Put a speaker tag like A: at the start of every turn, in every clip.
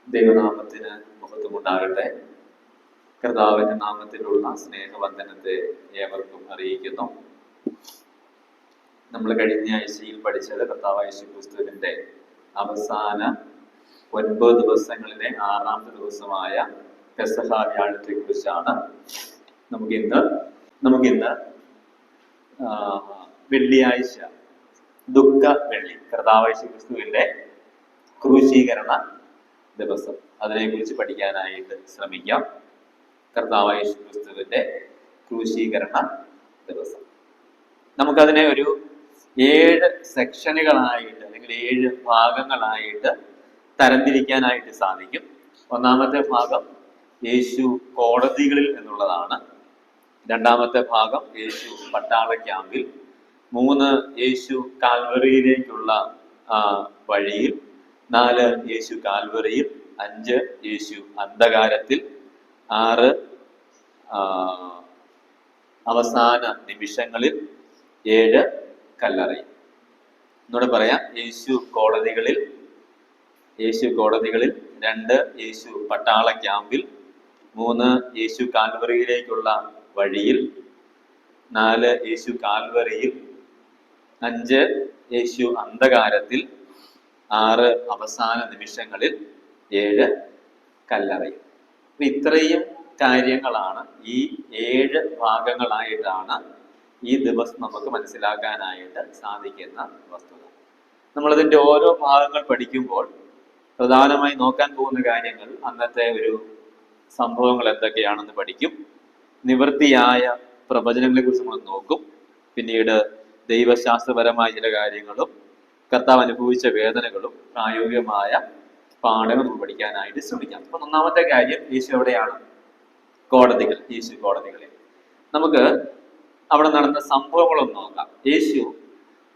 A: ദൈവനാമത്തിന് മഹത്വമുണ്ടാകട്ടെ. കർത്താവിന്റെ നാമത്തിലുള്ള സ്നേഹവന്ദനത്തെ ഏവർക്കും അറിയിക്കുന്നു. നമ്മൾ കഴിഞ്ഞ ആഴ്ചയിൽ പഠിച്ചത് കർത്താവായ യേശുക്രിസ്തുവിന്റെ അവസാന 9 ദിവസങ്ങളിലെ 6ാമത്തെ ദിവസമായ പെസഹ വ്യാഴത്തെ കുറിച്ചാണ്. നമുക്കിന്ന് വെള്ളിയാഴ്ച, ദുഃഖ വെള്ളി, കർത്താവായ യേശുക്രിസ്തുവിന്റെ ക്രൂശീകരണ ദിവസം, അതിനെക്കുറിച്ച് പഠിക്കാനായിട്ട് ശ്രമിക്കാം. കർത്താവായ യേശുക്രിസ്തുവിന്റെ ക്രൂശീകരണ ദിവസം നമുക്കതിനെ ഒരു 7 സെക്ഷനുകളായിട്ട് അല്ലെങ്കിൽ 7 ഭാഗങ്ങളായിട്ട് തരംതിരിക്കാനായിട്ട് സാധിക്കും. ഒന്നാമത്തെ ഭാഗം യേശു കോടതികളിൽ എന്നുള്ളതാണ്. രണ്ടാമത്തെ ഭാഗം യേശു പട്ടാള ക്യാമ്പിൽ. 3 യേശു കാൽവറിയിലേക്കുള്ള വഴിയിൽ. 4 യേശു കാൽവറിയിൽ. 5 യേശു അന്ധകാരത്തിൽ. 6 അവസാന നിമിഷങ്ങളിൽ. 7 കല്ലറയിൽ. എന്നോട് പറയാം: യേശു കോടതികളിൽ. 2 യേശു പട്ടാള ക്യാമ്പിൽ. 3 യേശു കാൽവറിയിലേക്കുള്ള വഴിയിൽ. 4 യേശു കാൽവറിയിൽ. 5 യേശു അന്ധകാരത്തിൽ. 6 അവസാന നിമിഷങ്ങളിൽ. 7 കല്ലറയിൽ. ഇത്രയും കാര്യങ്ങളാണ്, ഈ 7 ഭാഗങ്ങളായിട്ടാണ് ഈ ദിവസം നമുക്ക് മനസ്സിലാക്കാനായിട്ട് സാധിക്കുന്ന വസ്തുത. നമ്മളതിൻ്റെ ഓരോ ഭാഗങ്ങൾ പഠിക്കുമ്പോൾ പ്രധാനമായി നോക്കാൻ പോകുന്ന കാര്യങ്ങൾ അന്നത്തെ ഒരു സംഭവങ്ങൾ എന്തൊക്കെയാണെന്ന് പഠിക്കും. നിവൃത്തിയായ പ്രവചനങ്ങളെ കുറിച്ച് നമ്മൾ നോക്കും. പിന്നീട് ദൈവശാസ്ത്രപരമായ ചില കാര്യങ്ങളും കർത്താവ് അനുഭവിച്ച വേദനകളും പ്രായോഗികമായ പാഠങ്ങൾ നമ്മൾ പഠിക്കാനായിട്ട് ശ്രമിക്കാം. അപ്പൊ ഒന്നാമത്തെ കാര്യം, യേശു എവിടെയാണ്? കോടതികൾ. യേശു കോടതികളിൽ. നമുക്ക് അവിടെ നടന്ന സംഭവങ്ങളൊന്നും നോക്കാം. യേശു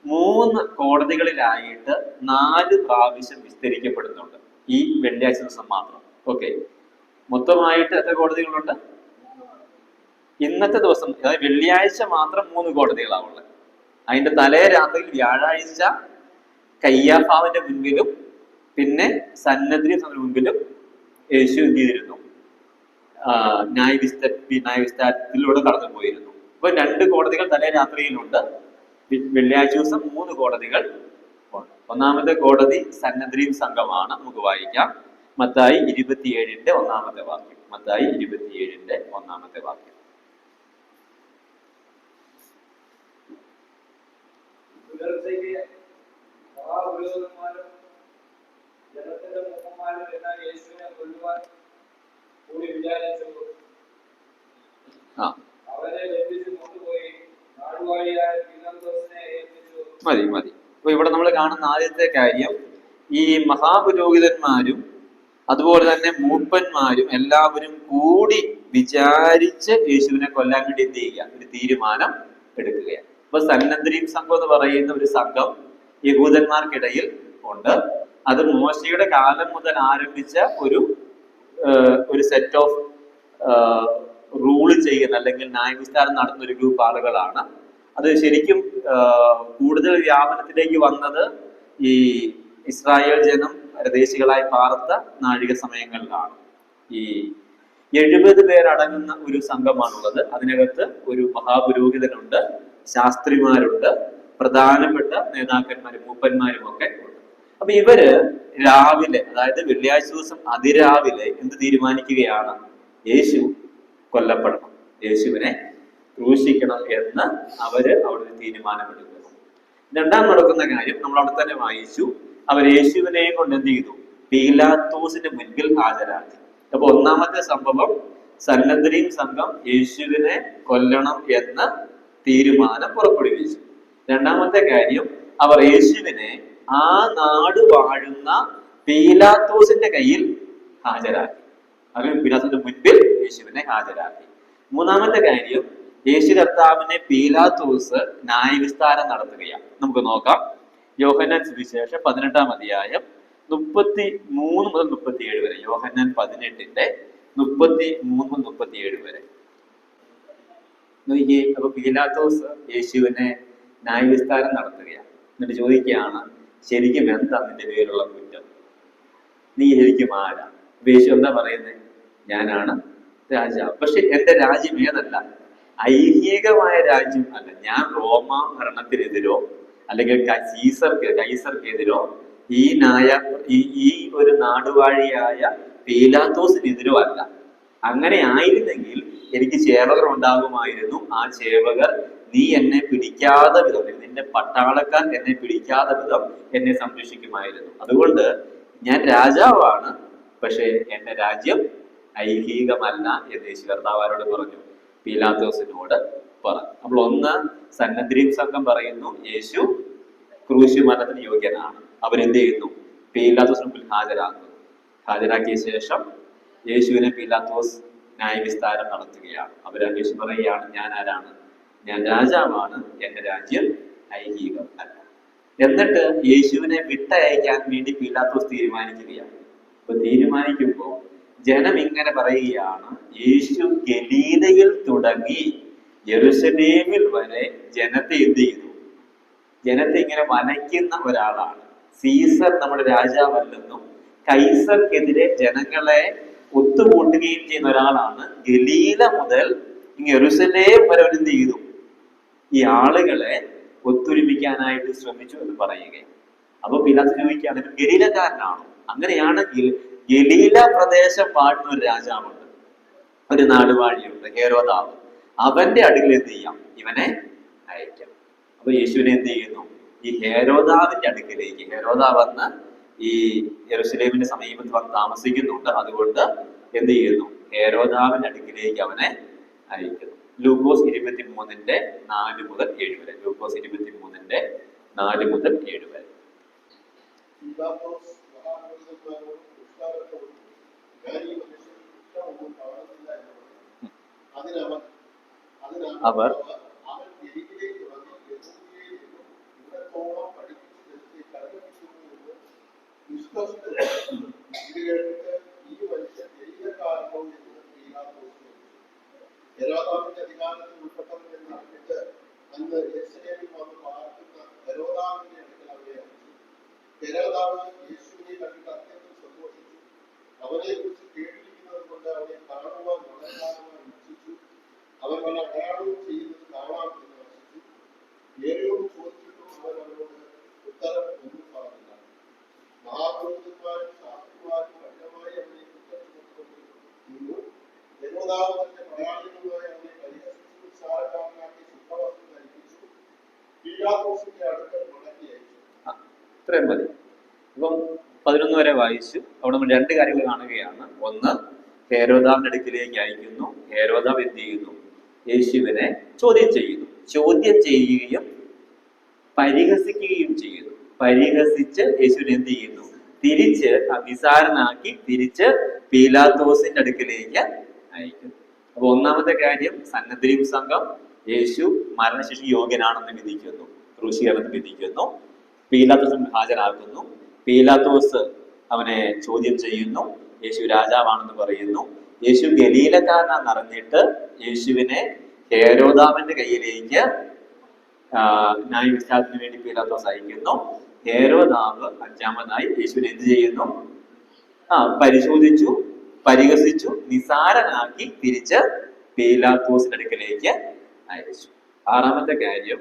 A: 3 കോടതികളിലായിട്ട് 4 പ്രാവശ്യം വിസ്തരിക്കപ്പെടുന്നുണ്ട് ഈ വെള്ളിയാഴ്ച ദിവസം മാത്രം. ഓക്കെ, മൊത്തമായിട്ട് എത്ര കോടതികളുണ്ട്? ഇന്നത്തെ ദിവസം, അതായത് വെള്ളിയാഴ്ച മാത്രം 3 കോടതികളാവുള്ളത്. അതിന്റെ തലേ രാത്രിയിൽ വ്യാഴാഴ്ച കയ്യാഫാവിന്റെ മുൻപിലും പിന്നെ സന്നദ്ധിയുടെ മുൻപിലും യേശു എന്ത് ചെയ്തിരുന്നു? ന്യായവിസ്താരത്തിലൂടെ കടന്നു പോയിരുന്നു. അപ്പൊ 2 കോടതികൾ തലേ രാത്രിയിലുണ്ട്. വെള്ളിയാഴ്ച ദിവസം 3 കോടതികൾ ഉണ്ട്. ഒന്നാമത്തെ കോടതി സന്നദ്ധിയും സംഘമാണ്. നമുക്ക് വായിക്കാം. മത്തായി 27-ന്റെ 1-ാമത്തെ വാക്യം. മത്തായി 27-ന്റെ 1-ാമത്തെ വാക്യം. മതി. അപ്പൊ ഇവിടെ നമ്മൾ കാണുന്ന ആദ്യത്തെ കാര്യം, ഈ മഹാപുരോഹിതന്മാരും അതുപോലെ തന്നെ മൂപ്പന്മാരും എല്ലാവരും കൂടി വിചാരിച്ച് യേശുവിനെ കൊല്ലാൻ വേണ്ടി എന്ത് ചെയ്യുക? ഒരു തീരുമാനം എടുക്കുകയാണ്. അപ്പൊ സന്നദ്ധിയും സംഘം എന്ന് പറയുന്ന ഒരു സംഘം യഹൂദന്മാർക്കിടയിൽ ഉണ്ട്. അത് മോശയുടെ കാലം മുതൽ ആരംഭിച്ച ഒരു സെറ്റ് ഓഫ് റൂൾ ചെയ്യുന്ന അല്ലെങ്കിൽ ന്യായവിസ്താരം നടത്തുന്ന ഒരു ഗ്രൂപ്പ് ആളുകളാണ്. അത് ശരിക്കും കൂടുതൽ വ്യാപനത്തിലേക്ക് വന്നത് ഈ ഇസ്രായേൽ ജനം പരദേശികളായി പാർത്ത നാഴിക സമയങ്ങളിലാണ്. ഈ 70 പേരടങ്ങുന്ന ഒരു സംഘമാണുള്ളത്. അതിനകത്ത് ഒരു മഹാപുരോഹിതനുണ്ട്, ശാസ്ത്രിമാരുണ്ട്, പ്രധാനപ്പെട്ട നേതാക്കന്മാരും മൂപ്പന്മാരും ഒക്കെ ഉണ്ട്. അപ്പൊ ഇവര് രാവിലെ, അതായത് വെള്ളിയാഴ്ച ദിവസം അതിരാവിലെ എന്ത് തീരുമാനിക്കുകയാണ്? യേശു കൊല്ലപ്പെടണം, യേശുവിനെ ക്രൂശിക്കണം എന്ന് അവര് അവിടെ തീരുമാനമെടുക്കുന്നു. രണ്ടാം നടക്കുന്ന കാര്യം നമ്മൾ അവിടെ തന്നെ വായിച്ചു. അവർ യേശുവിനെ കൊണ്ട് എന്ത് ചെയ്തു? പീലാത്തോസിന്റെ മുൻപിൽ ഹാജരാക്കി. അപ്പൊ ഒന്നാമത്തെ സംഭവം, സന്നദ്ധിയും സംഘം യേശുവിനെ കൊല്ലണം എന്ന് തീരുമാനം പുറപ്പെടുവിച്ചു. രണ്ടാമത്തെ കാര്യം, അവർ യേശുവിനെ ആ നാട് വാഴുന്ന പീലാത്തോസിന്റെ കയ്യിൽ ഹാജരാക്കി. അല്ലെങ്കിൽ പീലാത്തോസിന്റെ മുൻപിൽ യേശുവിനെ ഹാജരാക്കി. മൂന്നാമത്തെ കാര്യം, യേശു കർത്താവിനെ പീലാത്തോസ് ന്യായവിസ്താരം നടത്തുകയാണ്. നമുക്ക് നോക്കാം. യോഹന്നാൻ സുവിശേഷം 18-ാം അധ്യായം 33 മുതൽ 37 വരെ. യോഹന്നാൻ 18-ന്റെ 33 മുതൽ 37 വരെ. അപ്പൊ പീലാത്തോസ് യേശുവിനെ ന്യായവിസ്താരം നടത്തുകയാണ്. എന്നിട്ട് ചോദിക്കുകയാണ്, ശരിക്കും എന്താ നിന്റെ പേരുള്ള കുറ്റം? നീ ശരിക്കും ആരാ? യേശു എന്താ പറയുന്നത്? ഞാനാണ് രാജാവ്. പക്ഷെ എന്റെ രാജ്യം ഏതല്ല? ഐഹികമായ രാജ്യം അല്ല. ഞാൻ റോമാ ഭരണത്തിനെതിരോ അല്ലെങ്കിൽ കൈസർക്കെതിരോ ഈ ഈ ഒരു നാടുവാഴിയായ പീലാത്തോസിനെതിരോ അല്ല. അങ്ങനെ ആയിരുന്നെങ്കിൽ എനിക്ക് ചേവകർ ഉണ്ടാകുമായിരുന്നു. ആ ചേവകർ നീ എന്നെ പിടിക്കാതെ വിധം, നിന്റെ പട്ടാളക്കാർ എന്നെ പിടിക്കാതെ വിധം എന്നെ സംരക്ഷിക്കുമായിരുന്നു. അതുകൊണ്ട് ഞാൻ രാജാവാണ്, പക്ഷെ എന്റെ രാജ്യം ഐഹികമല്ല എന്ന് യേശു കർത്താവാരോട് പറഞ്ഞു, പീലാത്തോസിനോട് പറഞ്ഞു. അപ്പോൾ ഒന്ന്, സന്നദ്രീം സംഘം പറയുന്നു യേശു ക്രൂശ് മരണത്തിന് യോഗ്യനാണ്. അവരെന്ത് ചെയ്യുന്നു? പീലാത്തോസിന് മുമ്പിൽ ഹാജരാക്കിയ ശേഷം യേശുവിനെ പീലാത്തോസ് ന്യായവിസ്താരം നടത്തുകയാണ്. യേശു പറയുകയാണ്, ഞാൻ ആരാണ്? ഞാൻ രാജാവാണ്, എന്റെ രാജ്യം ഐഹികം അല്ല. എന്നിട്ട് യേശുവിനെ വിട്ടയക്കാൻ വേണ്ടി പീലാത്തോസ് തീരുമാനിക്കുകയാണ്. അപ്പൊ തീരുമാനിക്കുമ്പോൾ ജനം ഇങ്ങനെ പറയുകയാണ്, യേശു ഗലീലയിൽ തുടങ്ങി യെരുശലേമിൽ വരെ ജനത്തെ എന്ത് ചെയ്തു? ജനത്തെ ഇങ്ങനെ വലയ്ക്കുന്ന ഒരാളാണ്. സീസർ നമ്മുടെ രാജാവല്ലെന്നും കൈസർക്കെതിരെ ജനങ്ങളെ ഒത്തുകൂട്ടുകയും ചെയ്യുന്ന ഒരാളാണ്. ഗലീല മുതൽ യെരുശലേം വരെ എന്ത് ചെയ്തു? ഈ ആളുകളെ ഒത്തൊരുമിക്കാനായിട്ട് ശ്രമിച്ചു എന്ന് പറയുകയാണ്. അപ്പൊ പിലാത്ത് ചോദിക്കുകയാണ്, ഗലീലക്കാരനാണോ? അങ്ങനെയാണെങ്കിൽ ഗലീല പ്രദേശം പാടുന്ന ഒരു രാജാവുണ്ട്, ഒരു നാടുവാഴിയുണ്ട്, ഹേരോദാവ്. അവന്റെ അടുക്കൽ എന്ത് ചെയ്യാം? ഇവനെ അയക്കാം. അപ്പൊ യേശുവിനെ എന്ത് ചെയ്യുന്നു? ഈ ഹേരോദാവിന്റെ അടുക്കലേക്ക്, ഹേരോദാവ് എന്ന് ഈ യെരുശലേമിന്റെ സമീപത്ത് വന്ന് താമസിക്കുന്നുണ്ട്. അതുകൊണ്ട് എന്ത് ചെയ്യുന്നു? ഹേരോദാവിന്റെ അടുക്കിലേക്ക് അവനെ അയക്കുന്നു. ലൂക്കോസ് 23:4 മുതൽ 7 വരെ. ലൂക്കോസ് 23:4 മുതൽ 7 വരെ. അവർ
B: ഹെരോദാവിന്റെ അധികാരത്തിൽ ഉൾപ്പെട്ടവൻ എന്ന് അറിഞ്ഞിട്ട് അന്ന് യെരുശലേമിൽ വന്ന് പാർക്കുന്ന ഹെരോദാവിന്റെ അടുക്കൽ അവരെ അയച്ചു. ഹെരോദാവ് യേശുവിനെ കണ്ടിട്ട് അത്യന്തം സന്തോഷിച്ചു. അവനെ കുറിച്ച് കേട്ടിരിക്കുന്നത് കൊണ്ട് അവനെ കാണുവാൻ വളരെ കാലമായി ഇച്ഛിച്ചു. അവൻ വല്ല അടയാളവും ചെയ്യുന്നത് കാണാം എന്ന് വസിച്ചു. ഏഴോട് ചോദിച്ചിട്ടും അവൻ അവരോട് ഉത്തരം ഒന്നും പറഞ്ഞില്ല. മഹാപുരോഹിതന്മാരും ശാസ്ത്രിമാരും കഠിനമായി അവനെ കുറ്റം ചുമത്തിക്കൊണ്ടിരുന്നു. ഹെരോദാവ് തന്റെ മലയാളികളുമായി അവനെ പരിഹസിച്ചു, നിസ്സാരക്കാരനാക്കി ശുദ്ധവസ്ത്രം ധരിപ്പിച്ചു, പീലാത്തോസിന്റെ അടുക്കൽ മടക്കി അയച്ചു.
A: ഇത്രയും മതി. അപ്പം 11 വരെ വായിച്ചു. അവിടെ നമ്മൾ 2 കാര്യങ്ങൾ കാണുകയാണ്. ഒന്ന്, ഹേരോദാവിന്റെ അടുക്കിലേക്ക് അയക്കുന്നു. ഹേരോദാവ് എന്ത് ചെയ്യുന്നു? യേശുവിനെ ചോദ്യം ചെയ്യുന്നു. ചോദ്യം ചെയ്യുകയും പരിഹസിക്കുകയും ചെയ്യുന്നു. പരിഹസിച്ച് യേശുവിനെ എന്ത് ചെയ്യുന്നു? തിരിച്ച് നിസാരനാക്കി തിരിച്ച് പീലാത്തോസിന്റെ അടുക്കിലേക്ക് അയക്കുന്നു. അപ്പൊ ഒന്നാമത്തെ കാര്യം, സന്നദ്രീം സംഘം യേശു മരണശിക്ഷ യോഗ്യനാണെന്ന് വിധിക്കുന്നു, ക്രൂശീകരണത്തിന് വിധിക്കുന്നു. പീലാത്തോസിന് ഹാജരാക്കുന്നു. പീലാത്തോസ് അവനെ ചോദ്യം ചെയ്യുന്നു. യേശു രാജാവാണെന്ന് പറയുന്നു. യേശു ഗലീലക്കാരനാണെന്ന് അറിഞ്ഞിട്ട് യേശുവിനെ ഹേരോദാവിന്റെ കയ്യിലേക്ക് ന്യായവിസ്താരത്തിന് വേണ്ടി പീലാത്തോസ് അയക്കുന്നു. ഹേരോദാവ് 5-മതായി യേശുവിനെ എന്ത് ചെയ്യുന്നു? പരിശോധിച്ചു, പരിഹസിച്ചു, നിസാരനാക്കി തിരിച്ച് പീലാത്തോസിന്റെ അടുക്കലേക്ക് അയച്ചു. 6-മത്തെ കാര്യം,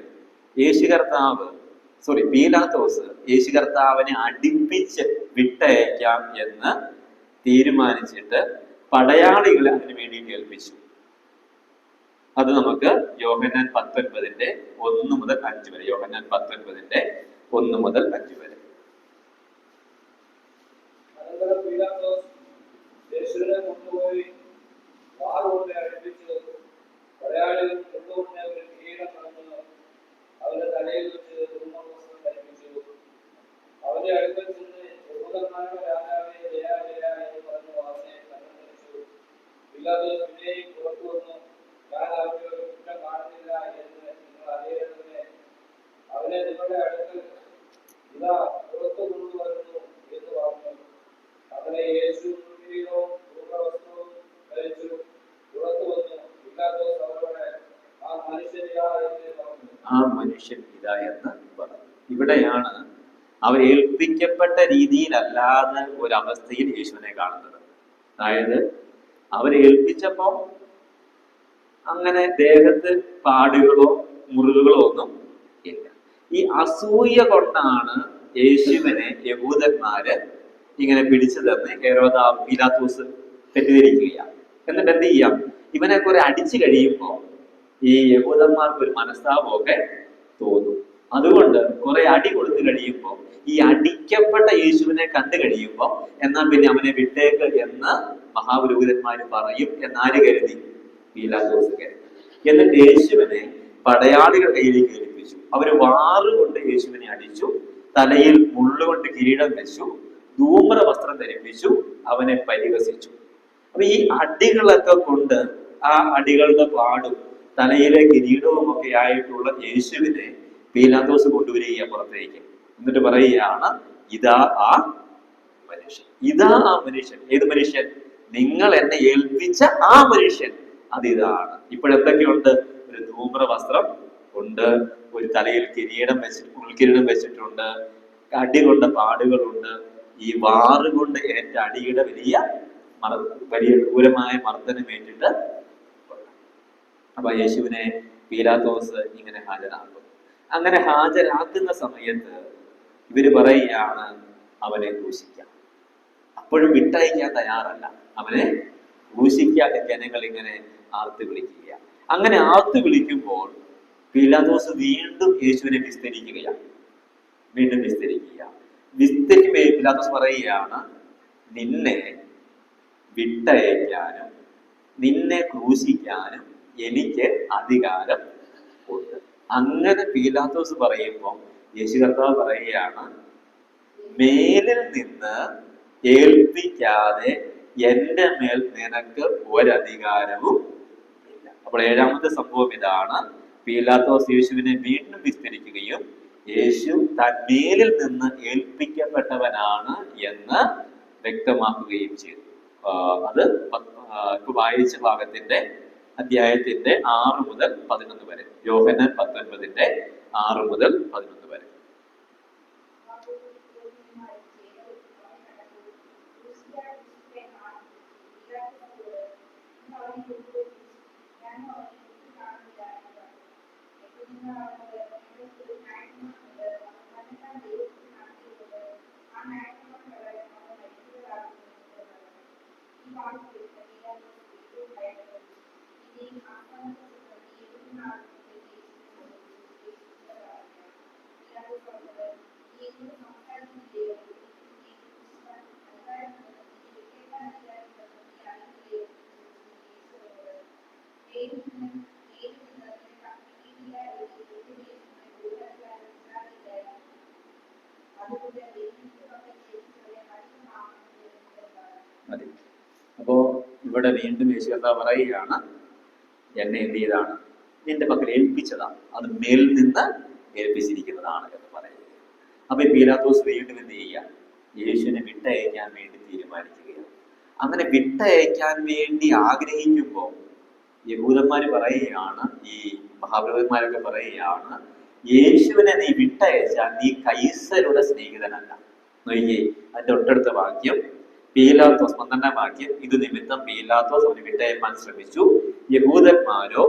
A: പീലാത്തോസ് യേശു കർത്താവിനെ അടുപ്പിച്ച് വിട്ടയക്കാം എന്ന് തീരുമാനിച്ചിട്ട് പടയാളികളെ അതിനു വേണ്ടി ഏൽപ്പിച്ചു. അത് നമുക്ക് യോഹന്നാൻ 19:1 മുതൽ 5 വരെ. യോഹന്നാൻ 19:1 മുതൽ 5 വരെ.
C: യേശുവിനെ കൊണ്ടുപോയി വാറുകൊണ്ട് അടുപ്പിച്ച് പടയാളികൾ കൊണ്ടുവന്ന ഒരു കിരീടം തന്നു അവന്റെ തലയിൽ വെച്ച് വസ്ത്രം ധരിപ്പിച്ചു. അവന്റെ അടുക്കൽ ചെന്ന് യഹൂദന്മാരുടെ രാജാവേ ജയ ജയ എന്ന് പറഞ്ഞു അവനെ കണ്ണടിച്ചു. പീലാത്തോസ് പിന്നെയും പുറത്തു വന്നു, ഞാൻ അവന്റെ ഒരു കുറ്റം കാണുന്നില്ല എന്ന് നിങ്ങൾ അറിയരുതെന്ന് അവനെ നിങ്ങളുടെ അടുക്കൽ ഇതാ പുറത്തു കൊണ്ടുവരുന്നു എന്ന് പറഞ്ഞു. അങ്ങനെ യേശു
A: ആ മനുഷ്യൻ ഇതാ എന്ന് പറഞ്ഞു. ഇവിടെയാണ് അവർ ഏൽപ്പിക്കപ്പെട്ട രീതിയിലല്ലാതെ ഒരവസ്ഥയിൽ യേശുവിനെ കാണുന്നത്. അതായത് അവരെ ഏൽപ്പിച്ചപ്പോ അങ്ങനെ ദേഹത്ത് പാടുകളോ മുറിവുകളോ ഒന്നും ഇല്ല. ഈ അസൂയ കൊണ്ടാണ് യേശുവിനെ യഹൂദന്മാര് ഇങ്ങനെ പിടിച്ചതെന്ന് ഹെരോദാവ് പീലാത്തോസ് തെറ്റിദ്ധരിക്കുകയാണ്. എന്നിട്ട് എന്ത് ചെയ്യാം, ഇവനെ കുറെ അടിച്ചു കഴിയുമ്പോ ഈ യഹൂദന്മാർക്ക് ഒരു മനസ്താപമൊക്കെ തോന്നും. അതുകൊണ്ട് കുറെ അടി കൊടുത്തു കഴിയുമ്പോ ഈ അടിക്കപ്പെട്ട യേശുവിനെ കണ്ടു കഴിയുമ്പോ എന്നാൽ പിന്നെ അവനെ വിട്ടേക്ക് എന്ന് മഹാപുരോഹിതന്മാര് പറയും എന്നാര് കരുതി? പീലാത്തോസ് കരുതി. എന്നിട്ട് യേശുവിനെ പടയാളികൾ കയ്യിലേക്ക് ഏൽപ്പിച്ചു. അവര് വാറുകൊണ്ട് യേശുവിനെ അടിച്ചു, തലയിൽ മുള്ളുകൊണ്ട് കിരീടം വെച്ചു, ധൂമ്ര വസ്ത്രം ധരിപ്പിച്ചു, അവനെ പരിഹസിച്ചു. അപ്പൊ ഈ അടികളൊക്കെ കൊണ്ട്, ആ അടികളുടെ പാടും തലയിലെ കിരീടവും ഒക്കെ ആയിട്ടുള്ള യേശുവിനെ പീലാത്തോസ് കൊണ്ടുവരികയാണ് പുറത്തേക്ക്. എന്നിട്ട് പറയുകയാണ്, ഇതാ ആ മനുഷ്യൻ, ഇതാ ആ മനുഷ്യൻ. ഏത് മനുഷ്യൻ? നിങ്ങൾ എന്നെ ഏൽപ്പിച്ച ആ മനുഷ്യൻ, അതിതാണ്. ഇപ്പോഴെന്തൊക്കെയുണ്ട്? ഒരു ധൂമ്ര വസ്ത്രം ഉണ്ട്, ഒരു തലയിൽ കിരീടം ഉൾക്കിരീടം വെച്ചിട്ടുണ്ട്, അടി കൊണ്ട പാടുകളുണ്ട്, ഈ വാറുകൊണ്ട് ഏറ്റ അടിയുടെ വലിയ ക്രൂരമായ മർദ്ദനമേറ്റിട്ട്. അപ്പൊ യേശുവിനെ പീലാത്തോസ് ഇങ്ങനെ ഹാജരാക്കും. അങ്ങനെ ഹാജരാക്കുന്ന സമയത്ത് ഇവര് പറയുകയാണ്, അവനെ ക്രൂശിക്കാം. അപ്പോഴും വിട്ടയക്കാൻ തയ്യാറല്ല. അവനെ ക്രൂശിക്കാൻ ജനങ്ങൾ ഇങ്ങനെ ആർത്ത് വിളിക്കുക. അങ്ങനെ ആർത്ത് വിളിക്കുമ്പോൾ പീലാത്തോസ് വീണ്ടും യേശുവിനെ വിസ്തരിക്കുകയാണ്. വീണ്ടും വിസ്തരിക്കുക. പീലാത്തോസ് പറയുകയാണ്, നിന്നെ വിട്ടയക്കാനും നിന്നെ ക്രൂശിക്കാനും എനിക്ക് അധികാരം ഉണ്ട്. അങ്ങനെ പീലാത്തോസ് പറയുമ്പോൾ യേശു കർത്താവ് പറയുകയാണ്, മേലിൽ നിന്ന് ഏൽപ്പിക്കാതെ എന്റെ മേൽ നിനക്ക് ഒരധികാരവും ഇല്ല. അപ്പോൾ ഏഴാമത്തെ സംഭവം ഇതാണ്. പീലാത്തോസ് യേശുവിനെ വീണ്ടും വിസ്തരിക്കുകയും യേശു തന്മേലിൽ നിന്ന് ഏൽപ്പിക്കപ്പെട്ടവനാണ് എന്ന് വ്യക്തമാക്കുകയും ചെയ്തു. അത് ഇപ്പൊ വായിച്ച ഭാഗത്തിന്റെ അധ്യായത്തിന്റെ 6 മുതൽ 11 വരെ, യോഹന്നാൻ 19 6 മുതൽ 11 വരെ. മതി. അപ്പോ ഇവിടെ വീണ്ടും യേശു കർത്താവ് പറയുകയാണ്, എന്നെ എന്ത് ചെയ്താണ്? നിന്റെ പക്കൽ ഏൽപ്പിച്ചതാണ്, അത് മേലിൽ നിന്ന് ഏൽപ്പിച്ചിരിക്കുന്നതാണ് എന്ന് പറയുന്നത്. അപ്പൊ പീലാത്തോസ് വീണ്ടും എന്ത് ചെയ്യുക? യേശുവിനെ വിട്ടയക്കാൻ വേണ്ടി തീരുമാനിക്കുകയാണ്. അങ്ങനെ വിട്ടയക്കാൻ വേണ്ടി ആഗ്രഹിക്കുമ്പോൾ യഹൂദന്മാര് പറയുകയാണ്, ഈ മഹാപുരോഹിതന്മാരൊക്കെ പറയുകയാണ്, യേശുവിനെ നീ വിട്ടയച്ചാൽ നീ കൈസരുടെ സ്നേഹിതനല്ല. നോക്കിയേ, അതിന്റെ തൊട്ടടുത്ത വാക്യം പീലാത്തോസ് 12-ാം വാക്യം, ഇത് നിമിത്തം പീലാത്തോസ് അവനെ വിട്ടയക്കാൻ ശ്രമിച്ചു. യഹൂദന്മാരോ,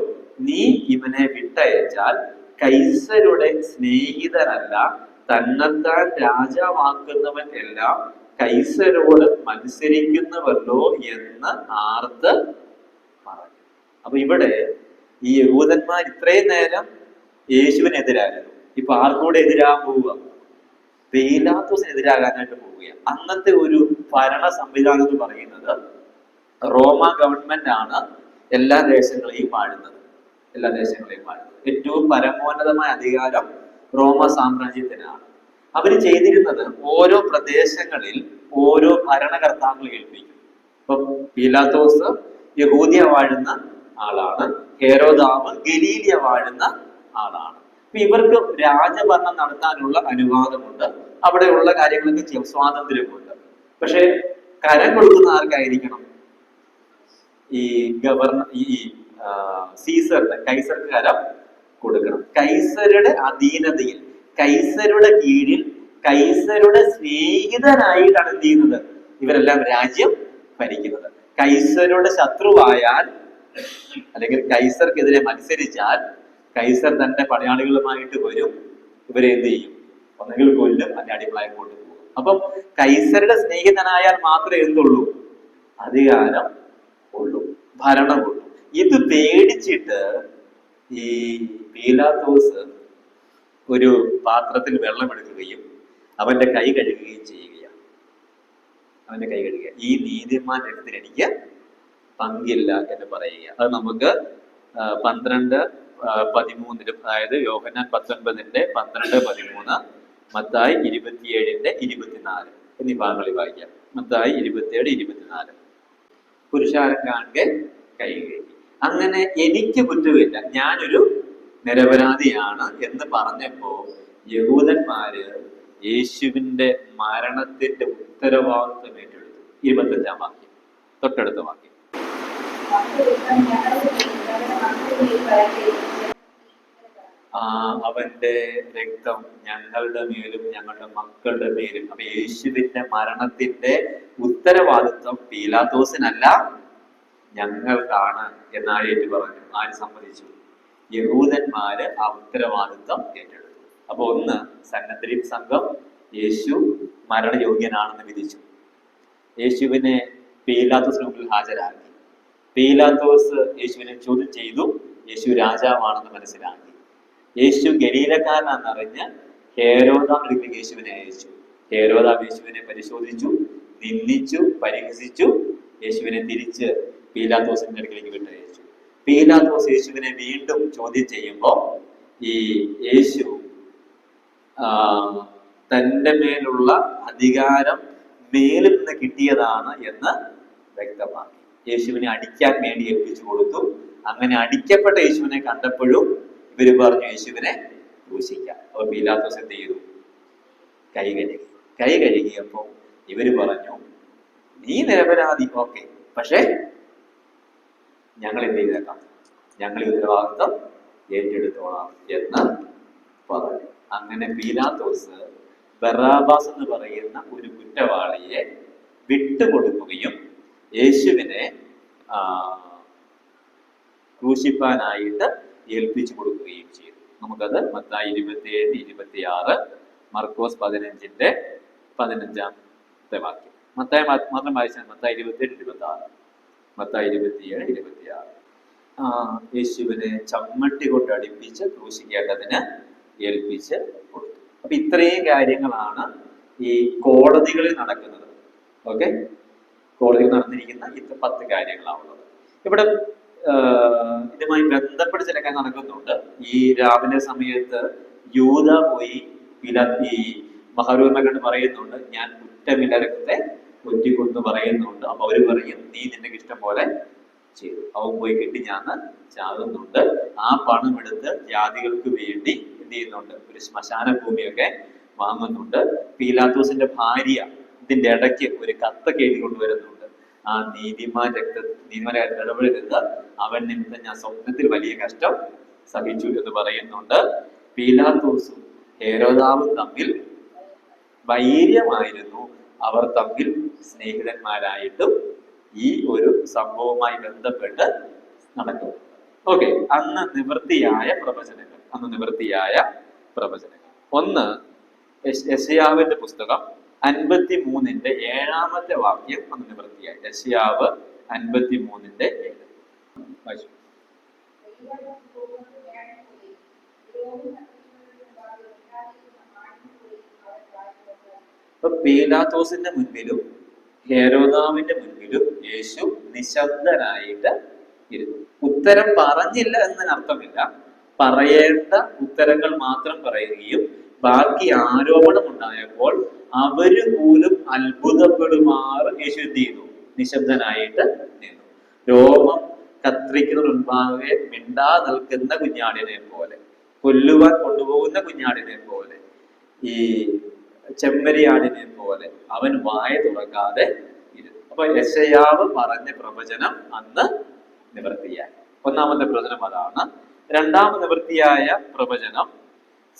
A: നീ ഇവനെ വിട്ടയച്ചാൽ കൈസരുടെ സ്നേഹിതനല്ല, തന്നെത്താൻ രാജാവാക്കുന്നവൻ എല്ലാം കൈസരോട് മത്സരിക്കുന്നുവല്ലോ എന്ന് ആർത്ത് പറഞ്ഞു. അപ്പൊ ഇവിടെ ഈ യഹൂദന്മാർ ഇത്രയും നേരം യേശുവിനെതിരായിരുന്നു, ഇപ്പൊ ആർക്കൂടെ എതിരാകാൻ പോവുക? പീലാത്തോസിനെതിരാകാനായിട്ട് പോവുകയാണ്. അന്നത്തെ ഒരു ഭരണ സംവിധാനം എന്ന് പറയുന്നത് റോമ ഗവൺമെന്റ് ആണ് എല്ലാ ദേശങ്ങളെയും വാഴുന്നത്. ഏറ്റവും പരമോന്നതമായ അധികാരം റോമ സാമ്രാജ്യത്തിനാണ്. അവര് ചെയ്തിരുന്നത് ഓരോ പ്രദേശങ്ങളിൽ ഓരോ ഭരണകർത്താക്കളെ ഏൽപ്പിക്കും. ഇപ്പൊ പീലാത്തോസ് യഹൂദിയ വാഴുന്ന ആളാണ്, ഹെരോദാവ് ഗലീലിയ വാഴുന്ന ആളാണ്. അപ്പൊ ഇവർക്ക് രാജഭരണം നടത്താനുള്ള അനുവാദമുണ്ട്, അവിടെയുള്ള കാര്യങ്ങളൊക്കെ ചെയ്യാൻ സ്വാതന്ത്ര്യമുണ്ട്. പക്ഷെ കരം കൊടുക്കുന്ന ആർക്കായിരിക്കണം? ഈ സീസറിന്, കൈസർക്ക് കരം കൊടുക്കണം. കൈസരുടെ അധീനതയിൽ, കൈസരുടെ കീഴിൽ കൈസരുടെ സ്നേഹിതനായിട്ടാണ് എന്ത് ചെയ്യുന്നത്? ഇവരെല്ലാം രാജ്യം ഭരിക്കുന്നത്. കൈസരുടെ ശത്രുവായാൽ അല്ലെങ്കിൽ കൈസർക്കെതിരെ മത്സരിച്ചാൽ കൈസർ തന്റെ പടയാളികളുമായിട്ട് വരും. ഇവരെ എന്ത് ചെയ്യും? ഒന്നെങ്കിൽ കൊല്ലും, അല്ലെങ്കിൽ അടിമകളായി കൊണ്ടുപോകും. അപ്പം കൈസരുടെ സ്നേഹിതനായാൽ മാത്രമേ എന്തുള്ളൂ? അധികാരം ഉള്ളൂ, ഭരണമുള്ളൂ. ഇത് പേടിച്ചിട്ട് ഈ പീലാത്തോസ് ഒരു പാത്രത്തിൽ വെള്ളം എടുക്കുകയും അവന്റെ കൈ കഴുകുകയും ചെയ്യുകയാണ്. അവന്റെ കൈ കഴുകുക. ഈ നീതിമാൻ രക്തത്തിൽ എനിക്ക് പങ്കില്ല എന്ന് പറയുക. അത് നമുക്ക് 12:13, അതായത് യോഹന്നാൻ 19:12, 13, മത്തായി 27:24 എന്നീ ഭാഗങ്ങളിൽ വായിക്കാം. മത്തായി 27:24. പുരുഷാരം കാണെ കൈ കഴുകി. അങ്ങനെ എനിക്ക് കുറ്റമില്ല, ഞാനൊരു നിരപരാധിയാണ് എന്ന് പറഞ്ഞപ്പോ യഹൂദന്മാര് യേശുവിന്റെ മരണത്തിന്റെ ഉത്തരവാദിത്വം ഏറ്റെടുത്തു. 25-ാം വാക്യം, തൊട്ടടുത്ത വാക്യം. അവന്റെ രക്തം ഞങ്ങളുടെ മേലും ഞങ്ങളുടെ മക്കളുടെ മേലും. അപ്പൊ യേശുവിന്റെ മരണത്തിന്റെ ഉത്തരവാദിത്വം പീലാത്തോസിനല്ല, ഞങ്ങൾക്കാണ് എന്നായിട്ട് പറഞ്ഞു. ആര് സമ്മതിച്ചു? യഹൂദന്മാര് ആ ഉത്തരവാദിത്വം ഏറ്റെടുത്തു. അപ്പൊ ഒന്ന്, സന്നദ്ധ സംഘം യേശു മരണയോഗ്യനാണെന്ന് വിധിച്ചു. യേശുവിനെ പീലാത്തോസിന് മുമ്പിൽ ഹാജരാക്കി. പീലാത്തോസ് യേശുവിനെ ചോദ്യം ചെയ്തു. യേശു രാജാവാണെന്ന് മനസ്സിലാക്കി. യേശു ഗലീലക്കാരനാണെന്നറിഞ്ഞ് ഹേരോദാവിലേക്ക് യേശുവിനെ അയച്ചു. ഹേരോദാവ് യേശുവിനെ പരിശോധിച്ചു, നിന്ദിച്ചു, പരിഹസിച്ചു. യേശുവിനെ തിരിച്ച് പീലാത്തോസിന്റെ അടുക്കിലേക്ക് വിട്ടയച്ചു. പീലാത്തോസ് യേശുവിനെ വീണ്ടും ചോദ്യം ചെയ്യുമ്പോ ഈ യേശു തന്റെ മേലുള്ള അധികാരം മേലിൽ നിന്ന് കിട്ടിയതാണ് എന്ന് വ്യക്തമാക്കി. യേശുവിനെ അടിക്കാൻ വേണ്ടി ഏൽപ്പിച്ചു കൊടുത്തു. അങ്ങനെ അടിക്കപ്പെട്ട യേശുവിനെ കണ്ടപ്പോഴും ഇവര് പറഞ്ഞു യേശുവിനെ ക്രൂശിക്കാം. അപ്പൊ പീലാത്തോസ് എന്ത് ചെയ്തു? കൈ കഴുകി. കൈ കഴുകിയപ്പോ ഇവര് പറഞ്ഞു, നീ നിരപരാധി, ഓക്കെ, പക്ഷെ ഞങ്ങൾ എന്ത് ചെയ്തേക്കാം, ഞങ്ങൾ ഈ ഉത്തരവാദിത്വം ഏറ്റെടുത്തോളാം എന്ന് പറഞ്ഞു. അങ്ങനെ പീലാത്തോസ് ബറാബാസ് എന്ന് പറയുന്ന ഒരു കുറ്റവാളിയെ വിട്ടുകൊടുക്കുകയും യേശുവിനെ ക്രൂശിപ്പാനായിട്ട് ഏൽപ്പിച്ചു കൊടുക്കുകയും ചെയ്തു. നമുക്കത് മത്തായി 27:26, മർക്കോസ് 15:15 വാക്യം. മത്തായി മാത്രം വായിച്ചാൽ മത്തായി 27:26, മത്തായി 27:26. യേശുവിനെ ചമ്മട്ടി കൊണ്ട് അടിപ്പിച്ച് ക്രൂശിക്കേണ്ടതിന് ഏൽപ്പിച്ച് കൊടുത്തു. അപ്പൊ ഇത്രയും കാര്യങ്ങളാണ് ഈ കോടതികളിൽ നടക്കുന്നത്. ഓക്കെ, കോടതിയിൽ നടന്നിരിക്കുന്ന 10 കാര്യങ്ങളാണുള്ളത്. ഇവിടെ ഇതുമായി ബന്ധപ്പെട്ട് ചില കാര്യം നടക്കുന്നുണ്ട്. ഈ രാവിലെ സമയത്ത് യൂദ പോയി ഈ മഹാരൂപനെ കണ്ട് പറയുന്നുണ്ട്, ഞാൻ കുറ്റമില്ല രക്തത്തെ ഒറ്റിക്കൊന്ന് പറയുന്നുണ്ട്. അപ്പൊ അവര് പറയും, നീ നിന്റെ ഇഷ്ടം പോലെ ചെയ്തു. അവൻ പോയി കെട്ടി ഞാൻ ചാകുന്നുണ്ട്. ആ പണം എടുത്ത് ജാതികൾക്ക് വേണ്ടി എന്ത് ചെയ്യുന്നുണ്ട്? ഒരു ശ്മശാന ഭൂമിയൊക്കെ വാങ്ങുന്നുണ്ട്. പീലാത്തോസിന്റെ ഭാര്യ ഇതിന്റെ ഇടയ്ക്ക് ഒരു കത്തൊക്കെ എഴുതി കൊണ്ടുവരുന്നുണ്ട്. ആ നീതിമാന്റെ ഇടപെടരുത്, അവൻ നിമിത്തം ഞാൻ സ്വപ്നത്തിൽ വലിയ കഷ്ടം സഹിച്ചു എന്ന് പറയുന്നുണ്ട്. പീലാത്തോസും ഹേരോദാവും തമ്മിൽ വൈര്യമായിരുന്നു. അവർ തമ്മിൽ സ്നേഹിതന്മാരായിട്ടും ഈ ഒരു സംഭവവുമായി ബന്ധപ്പെട്ട് നടക്കും. ഓക്കെ, അന്ന് നിവൃത്തിയായ പ്രവചനങ്ങൾ. ഒന്ന്, യെശയ്യാവിന്റെ പുസ്തകം 53:7 വാക്യം അന്ന് നിവൃത്തിയായി. യെശയ്യാവ് 53:7. അപ്പൊ പീലാത്തോസിന്റെ മുൻപിലും ഹേരോദാവിന്റെ മുൻപിലും യേശു നിശബ്ദനായിട്ട് ഇരുന്നു. ഉത്തരം പറഞ്ഞില്ല എന്നതിനർത്ഥമില്ല, പറയേണ്ട ഉത്തരങ്ങൾ മാത്രം പറയുകയും ബാക്കി ആരോപണം ഉണ്ടായപ്പോൾ അവര് പോലും അത്ഭുതപ്പെടുമാറ് യേശു എന്ത് ചെയ്തു? നിശബ്ദനായിട്ട് നിന്നു. രോമം കത്രിക്കുന്ന മുൻപാകെ മിണ്ടാ നിൽക്കുന്ന കുഞ്ഞാടിനെ പോലെ, കൊല്ലുവാൻ കൊണ്ടുപോകുന്ന കുഞ്ഞാടിനെ പോലെ, ഈ ചെമ്മരിയാടിനെ പോലെ അവൻ വായ തുറക്കാതെ ഇരുന്നു. അപ്പൊ യെശയ്യാവ് പറഞ്ഞ പ്രവചനം അന്ന് നിവൃത്തിയായി. ഒന്നാമത്തെ പ്രവചനം അതാണ്. രണ്ടാമത് നിവൃത്തിയായ പ്രവചനം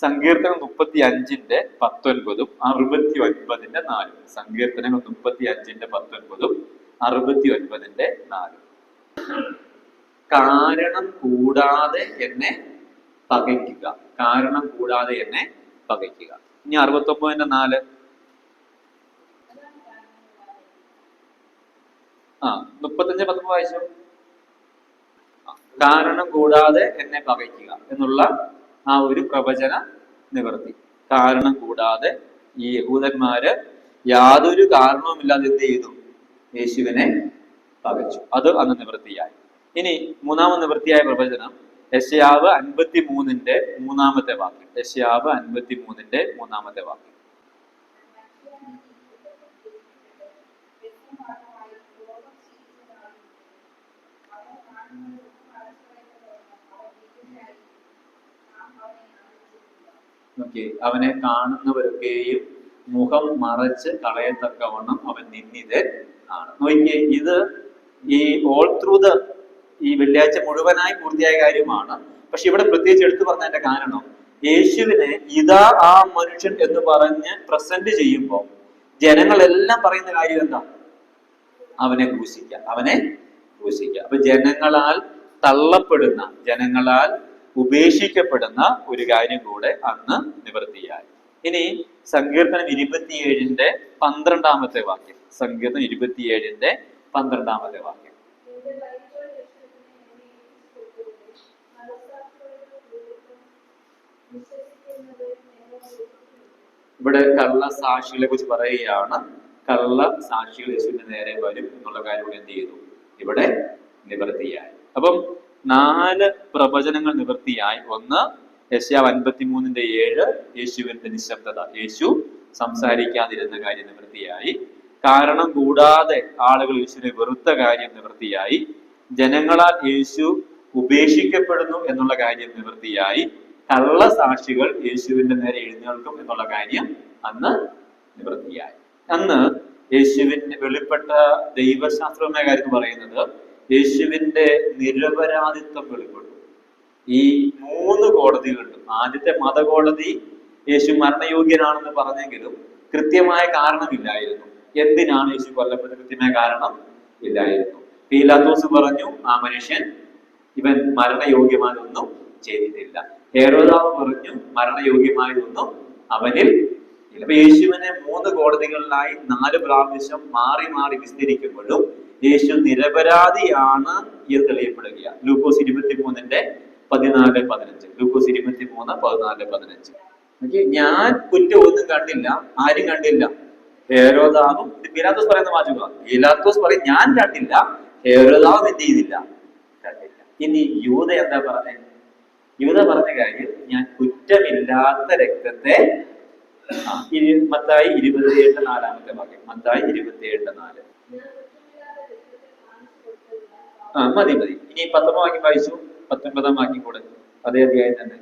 A: സങ്കീർത്തനം 35-19 69-4. സങ്കീർത്തനങ്ങൾ 35-19 69-4. കാരണം കൂടാതെ എന്നെ പകയ്ക്കുക. കാരണം കൂടാതെ എന്നെ പകയ്ക്കുക. ഇനി 69-4. 35-19 വായിച്ചു. കാരണം കൂടാതെ എന്നെ പകയ്ക്കുക എന്നുള്ള ആ ഒരു പ്രവചന നിവർത്തി. കാരണം കൂടാതെ ഈ യഹൂദന്മാര് യാതൊരു കാരണവുമില്ലാതെ എന്ത് ചെയ്തു? യേശുവിനെ പകച്ചു. അത് അന്ന് നിവൃത്തിയായി. ഇനി മൂന്നാമത് നിവൃത്തിയായ പ്രവചനം യെശയ്യാവ് 53-3 വാക്യം. യെശയ്യാവ് 53-3 വാക്യം. അവനെ കാണുന്നവരൊക്കെയും മുഖം മറച്ച് കളയത്തക്കവണ്ണം അവൻ നിന്നിതൻ ആണ്. നോക്കിയേ, ഇത് ഈ ഓൾ ത്രൂ ഈ വെള്ളിയാഴ്ച മുഴുവനായി പൂർത്തിയായ കാര്യമാണ്. പക്ഷെ ഇവിടെ പ്രത്യേകിച്ച് എടുത്തു പറഞ്ഞതിന്റെ കാരണം, യേശുവിനെ ഇതാ ആ മനുഷ്യൻ എന്ന് പറഞ്ഞ് പ്രസന്റ് ചെയ്യുമ്പോൾ ജനങ്ങളെല്ലാം പറയുന്ന കാര്യം എന്താ? അവനെ ക്രൂശിക്കുക, അവനെ ക്രൂശിക്കുക. അപ്പൊ ജനങ്ങളാൽ തള്ളപ്പെടുന്ന, ജനങ്ങളാൽ ഉപേക്ഷിക്കപ്പെടുന്ന ഒരു കാര്യം കൂടെ അന്ന് നിവൃത്തിയായി. ഇനി സങ്കീർത്തനം 27-12 വാക്യം. സങ്കീർത്തനം 27-12 വാക്യം. ഇവിടെ കള്ളസാക്ഷികളെ കുറിച്ച് പറയുകയാണ്. കള്ളസാക്ഷികൾ യേശുവിന്റെ നേരെ വരും എന്നുള്ള കാര്യം ഇവിടെ എന്ത് ചെയ്തു? ഇവിടെ നിവൃത്തിയായി. അപ്പം 4 പ്രവചനങ്ങൾ നിവൃത്തിയായി. ഒന്ന്, യെശയ്യാവ് 53-7 യേശുവിന്റെ നിശബ്ദത, യേശു സംസാരിക്കാതിരുന്ന കാര്യം നിവൃത്തിയായി. കാരണം കൂടാതെ ആളുകൾ യേശുവിനെ വെറുത്ത കാര്യം നിവൃത്തിയായി. ജനങ്ങളാൽ യേശു ഉപേക്ഷിക്കപ്പെടുന്നു എന്നുള്ള കാര്യം നിവൃത്തിയായി. കള്ളസാക്ഷികൾ യേശുവിന്റെ നേരെ എഴുന്നേൽക്കും എന്നുള്ള കാര്യം അന്ന് നിവൃത്തിയായി. അന്ന് യേശുവിന്റെ വെളിപ്പെട്ട ദൈവശാസ്ത്രമായ കാര്യം പറയുന്നത് യേശുവിന്റെ നിരപരാധിത്വം വെളിപ്പെടും. ഈ 3 കോടതികളിലും ആദ്യത്തെ മതകോടതി യേശു മരണയോഗ്യനാണെന്ന് പറഞ്ഞെങ്കിലും കൃത്യമായ കാരണമില്ലായിരുന്നു. എന്തിനാണ് യേശു കൊല്ലപ്പെട്ട കൃത്യമായ കാരണം ഇല്ലായിരുന്നു. പീലാത്തോസ് പറഞ്ഞു ആ മനുഷ്യൻ ഇവൻ മരണയോഗ്യമായൊന്നും ചെയ്തിട്ടില്ല. ഹെരോദാവ് പറഞ്ഞു മരണയോഗ്യമായൊന്നും അവനിൽ ഇല്ല. അപ്പൊ യേശുവിനെ 3 കോടതികളിലായി 4 പ്രാവശ്യം മാറി മാറി വിസ്തരിക്കുമ്പോഴും യേശു നിരപരാധിയാണ് എന്ന് തെളിയപ്പെടുകയാണ്. ലൂക്കോസ് 23-14-15. ലൂക്കോസ് 23-14-15. ഞാൻ കുറ്റം ഒന്നും കണ്ടില്ല. ആരും കണ്ടില്ല? ഹെരോദാവും. പീലാത്തോസ് പറയുന്ന വാചകമാണ്. പീലാത്തോസ് പറയും ഞാൻ കണ്ടില്ല, ഹെരോദാവും എന്ത് ചെയ്തില്ല? കണ്ടില്ല. ഇനി യൂദ എന്താ പറഞ്ഞത്? യൂദ പറഞ്ഞ കാര്യം, ഞാൻ കുറ്റമില്ലാത്ത രക്തത്തെ, മത്തായി 27-4 വാക്യം. മത്തായി 27-4. മതി. ഇനി 19 വാക്യം വായിച്ചു. 19 വാക്യം കൂടെ അതേ അധ്യായം തന്നെ.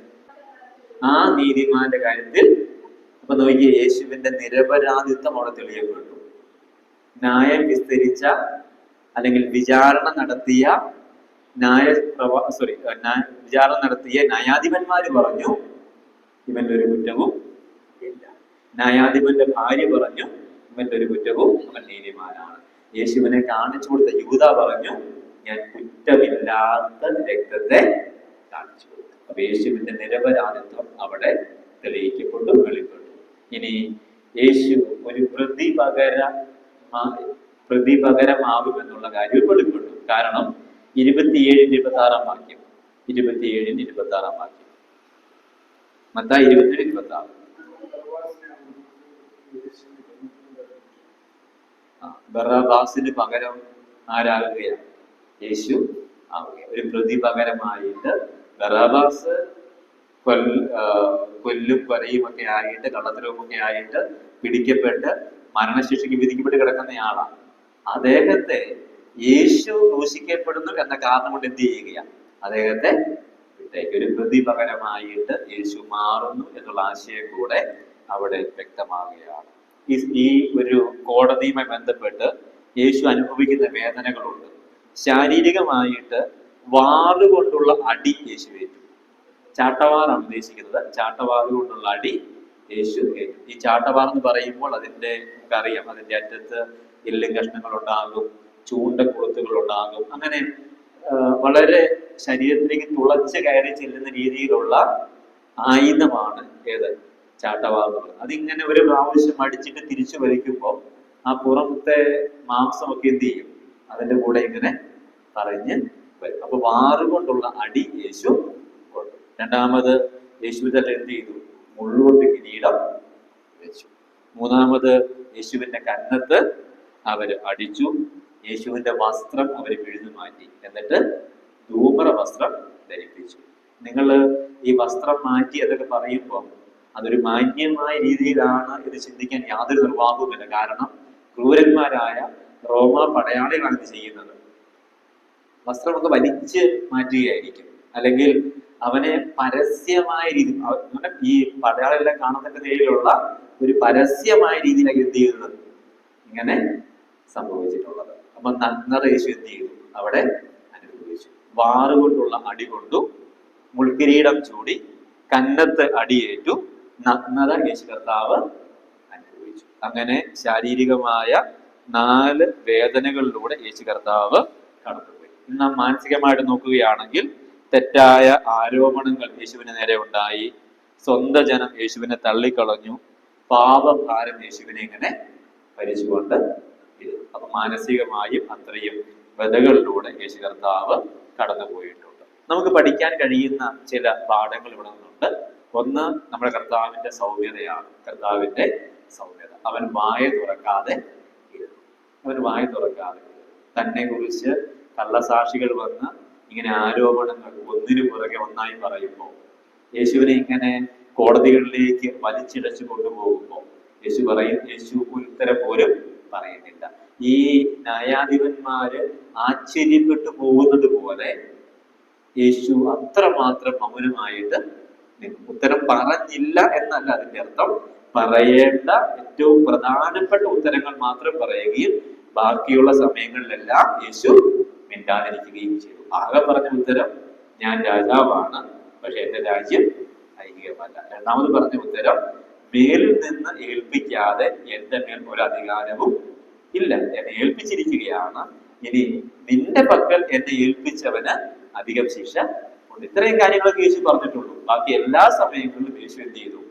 A: ആ നീതിമാന്റെ കാര്യത്തിൽ അപ്പൊ നോക്കിയ യേശുവിന്റെ നിരപരാധിത്വം അവിടെ തെളിയപ്പെട്ടു. ന്യായം വിസ്തരിച്ച അല്ലെങ്കിൽ വിചാരണ നടത്തിയ ന്യായാധിപന്മാര് പറഞ്ഞു ഇവന്റെ ഒരു കുറ്റവും ഇല്ല. ന്യായാധിപന്റെ ഭാര്യ പറഞ്ഞു ഇവന്റെ ഒരു കുറ്റവും, അവൻ നീതിമാനാണ്. യേശുവിനെ കാണിച്ചു കൊടുത്ത യൂദ പറഞ്ഞു ഞാൻ കുറ്റമില്ലാത്ത രക്തത്തെ കാണിച്ചു കൊടുത്തു. അപ്പൊ യേശുവിന്റെ നിരപരാധിത്വം അവിടെ തെളിയിക്കപ്പെട്ടു, വെളിപ്പെട്ടു. ഇനി യേശു ഒരു പ്രതിപകരമാകുമെന്നുള്ള കാര്യം വെളിപ്പെട്ടു. കാരണം 27-26 വാക്യം. 27-26 വാക്യം. മത്തായി 27-26. ബറാബാസിന് പകരം ആരാകുകയാണ്? യേശു ആവുകയാണ്. ഒരു പ്രതിപകരമായിട്ട് ബറാബാസ് കൊല്ലും കൊലയും ഒക്കെ ആയിട്ട്, കള്ളത്തരവും ഒക്കെ ആയിട്ട് പിടിക്കപ്പെട്ട് മരണശിക്ഷയ്ക്ക് വിധിക്കപ്പെട്ട് കിടക്കുന്നയാളാണ്. അദ്ദേഹത്തെ യേശു ക്രൂശിക്കപ്പെടുന്നു എന്ന കാരണം കൊണ്ട് എന്ത് ചെയ്യുകയാണ്? അദ്ദേഹത്തെ വിട്ടേക്ക്. ഒരു പ്രതിപകരമായിട്ട് യേശു മാറുന്നു എന്നുള്ള ആശയം കൂടെ അവിടെ വ്യക്തമാകുകയാണ്. ഈ ഒരു കോടതിയുമായി ബന്ധപ്പെട്ട് യേശു അനുഭവിക്കുന്ന വേദനകളുണ്ട്. ശാരീരികമായിട്ട് വാളുകൊണ്ടുള്ള അടി യേശു ഏറ്റു. ചാട്ടവാറാണ് ഉദ്ദേശിക്കുന്നത്. ചാട്ടവാറ് കൊണ്ടുള്ള അടി യേശു ഏറ്റു. ഈ ചാട്ടവാർ എന്ന് പറയുമ്പോൾ അതിന്റെ നമുക്കറിയാം, അതിന്റെ അറ്റത്ത് എല്ലും കഷ്ണങ്ങൾ ഉണ്ടാകും, ചൂണ്ടക്കുളുത്തുകൾ ഉണ്ടാകും. അങ്ങനെ വളരെ ശരീരത്തിലേക്ക് തുളച്ച് കയറി ചെല്ലുന്ന രീതിയിലുള്ള ആയുധമാണ് ഏത്? ചാട്ടവാർ. അതിങ്ങനെ ഒരു പ്രാവശ്യം അടിച്ചിട്ട് തിരിച്ചു വലിക്കുമ്പോൾ ആ പുറത്തെ മാംസമൊക്കെ എന്ത് ചെയ്യും? അതിന്റെ കൂടെ ഇങ്ങനെ പറഞ്ഞ് വരും. അപ്പൊ വാറുകൊണ്ടുള്ള അടി യേശു കൊണ്ടു. രണ്ടാമത് യേശു തന്നെ എന്ത് ചെയ്തു? മുള്ളുകൊണ്ട് കിരീടം വെച്ചു. മൂന്നാമത് യേശുവിന്റെ കന്നത്ത് അവര് അടിച്ചു. യേശുവിന്റെ വസ്ത്രം അവര് പിഴുതു മാറ്റി. എന്നിട്ട് ധൂമ്ര വസ്ത്രം ധരിപ്പിച്ചു. നിങ്ങൾ ഈ വസ്ത്രം മാറ്റി അതൊക്കെ പറയുമ്പോൾ അതൊരു മാന്യമായ രീതിയിലാണ് ഇത് ചിന്തിക്കാൻ യാതൊരു നിർവാഹവുമില്ല. കാരണം ക്രൂരന്മാരായ റോമ പടയാളികളാണ് ഇത് ചെയ്യുന്നത്. വസ്ത്രമൊക്കെ വലിച്ച് മാറ്റുകയായിരിക്കും, അല്ലെങ്കിൽ അവനെ പരസ്യമായ രീതി, ഈ പടയാളെല്ലാം കാണത്തക്ക നിലയിലുള്ള ഒരു പരസ്യമായ രീതിയിലാണ് എന്ത് ചെയ്യുന്നത്? ഇങ്ങനെ സംഭവിച്ചിട്ടുള്ളത്. അപ്പൊ നഗ്നത യേശു എന്ത് ചെയ്തു? അവിടെ അനുഭവിച്ചു. വാറുകൊണ്ടുള്ള അടി കൊണ്ടു, മുൾക്കിരീടം ചൂടി, കന്നത്ത് അടിയേറ്റു, നഗ്നത യേശു കർത്താവ് അനുഭവിച്ചു. അങ്ങനെ ശാരീരികമായ 4 വേദനകളിലൂടെ യേശു കർത്താവ് കടന്നുപോയി. ഇന്ന് നാം മാനസികമായിട്ട് നോക്കുകയാണെങ്കിൽ തെറ്റായ ആരോപണങ്ങൾ യേശുവിന് നേരെ ഉണ്ടായി. സ്വന്തം ജനം യേശുവിനെ തള്ളിക്കളഞ്ഞു. പാപഭാരം യേശുവിനെ ഇങ്ങനെ ഭരിച്ചുകൊണ്ട് ഇരുന്നു. അപ്പൊ മാനസികമായും അത്രയും വ്യതകളിലൂടെ യേശു കർത്താവ് കടന്നുപോയിട്ടുണ്ട്. നമുക്ക് പഠിക്കാൻ കഴിയുന്ന ചില പാഠങ്ങൾ ഇവിടെ നിന്നുണ്ട്. ഒന്ന്, നമ്മുടെ കർത്താവിന്റെ സൗമ്യതയാണ്. കർത്താവിന്റെ സൗമ്യത. അവൻ വായ തുറക്കാതെ ഇരുന്നു. അവൻ വായ തുറക്കാതെ തന്നെ കുറിച്ച് കള്ളസാക്ഷികൾ വന്ന് ഇങ്ങനെ ആരോപണങ്ങൾ ഒന്നിനു പുറകെ ഒന്നായി പറയുമ്പോൾ, യേശുവിനെ ഇങ്ങനെ കോടതികളിലേക്ക് വലിച്ചിഴച്ചു കൊണ്ടുപോകുമ്പോൾ യേശു ഒരു ഉത്തരം പോലും പറയുന്നില്ല. ഈ ന്യായാധിപന്മാര് ആശ്ചര്യപ്പെട്ടു പോകുന്നത് പോലെ യേശു അത്രമാത്രം മൗനമായിട്ട് ഉത്തരം പറഞ്ഞില്ല എന്നല്ല അതിന്റെ അർത്ഥം. പറയേണ്ട ഏറ്റവും പ്രധാനപ്പെട്ട ഉത്തരങ്ങൾ മാത്രം പറയുകയും ബാക്കിയുള്ള സമയങ്ങളിലെല്ലാം യേശു മിണ്ടാതിരിക്കുകയും ചെയ്തു. ആകെ പറഞ്ഞ ഉത്തരം, ഞാൻ രാജാവാണ്, പക്ഷെ എന്റെ രാജ്യം ഐഹികമല്ല. രണ്ടാമത് പറഞ്ഞ ഉത്തരം, മേലിൽ നിന്ന് ഏൽപ്പിക്കാതെ എന്റെ മേൽ ഒരു അധികാരവും ഇല്ല, എന്നെ ഏൽപ്പിച്ചിരിക്കുകയാണ്, ഇനി നിന്റെ പക്കൽ എന്നെ ഏൽപ്പിച്ചവന് അധികം ശിക്ഷ ഉണ്ട്. ഇത്രയും കാര്യങ്ങളൊക്കെ യേശു പറഞ്ഞിട്ടുള്ളൂ. ബാക്കി എല്ലാ സമയങ്ങളിലും യേശു എന്ത് ചെയ്തു?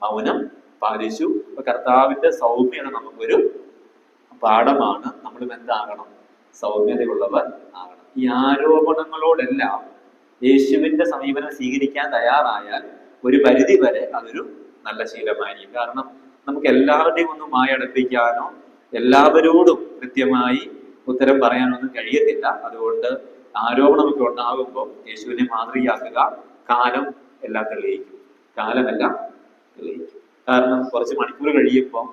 A: മൗനം പാലിച്ചു. അപ്പൊ കർത്താവിന്റെ സൗമ്യത നമുക്കൊരു പാഠമാണ്. നമ്മളും എന്താകണം? സൗമ്യതയുള്ളവർ ആകണം. ഈ ആരോപണങ്ങളോടെല്ലാം യേശുവിന്റെ സമീപനം സ്വീകരിക്കാൻ തയ്യാറായാൽ ഒരു പരിധി വരെ അതൊരു നല്ല ശീലമായിരിക്കും. കാരണം നമുക്ക് എല്ലാവരുടെയും ഒന്നും വായടപ്പിക്കാനോ എല്ലാവരോടും കൃത്യമായി ഉത്തരം പറയാനൊന്നും കഴിയത്തില്ല. അതുകൊണ്ട് ആരോപണമൊക്കെ ഉണ്ടാകുമ്പോൾ യേശുവിനെ മാതൃകയാക്കുക. കാലം എല്ലാം തെളിയിക്കും. കാലമെല്ലാം തെളിയിക്കും. കാരണം കുറച്ച് മണിക്കൂർ കഴിയുമ്പോൾ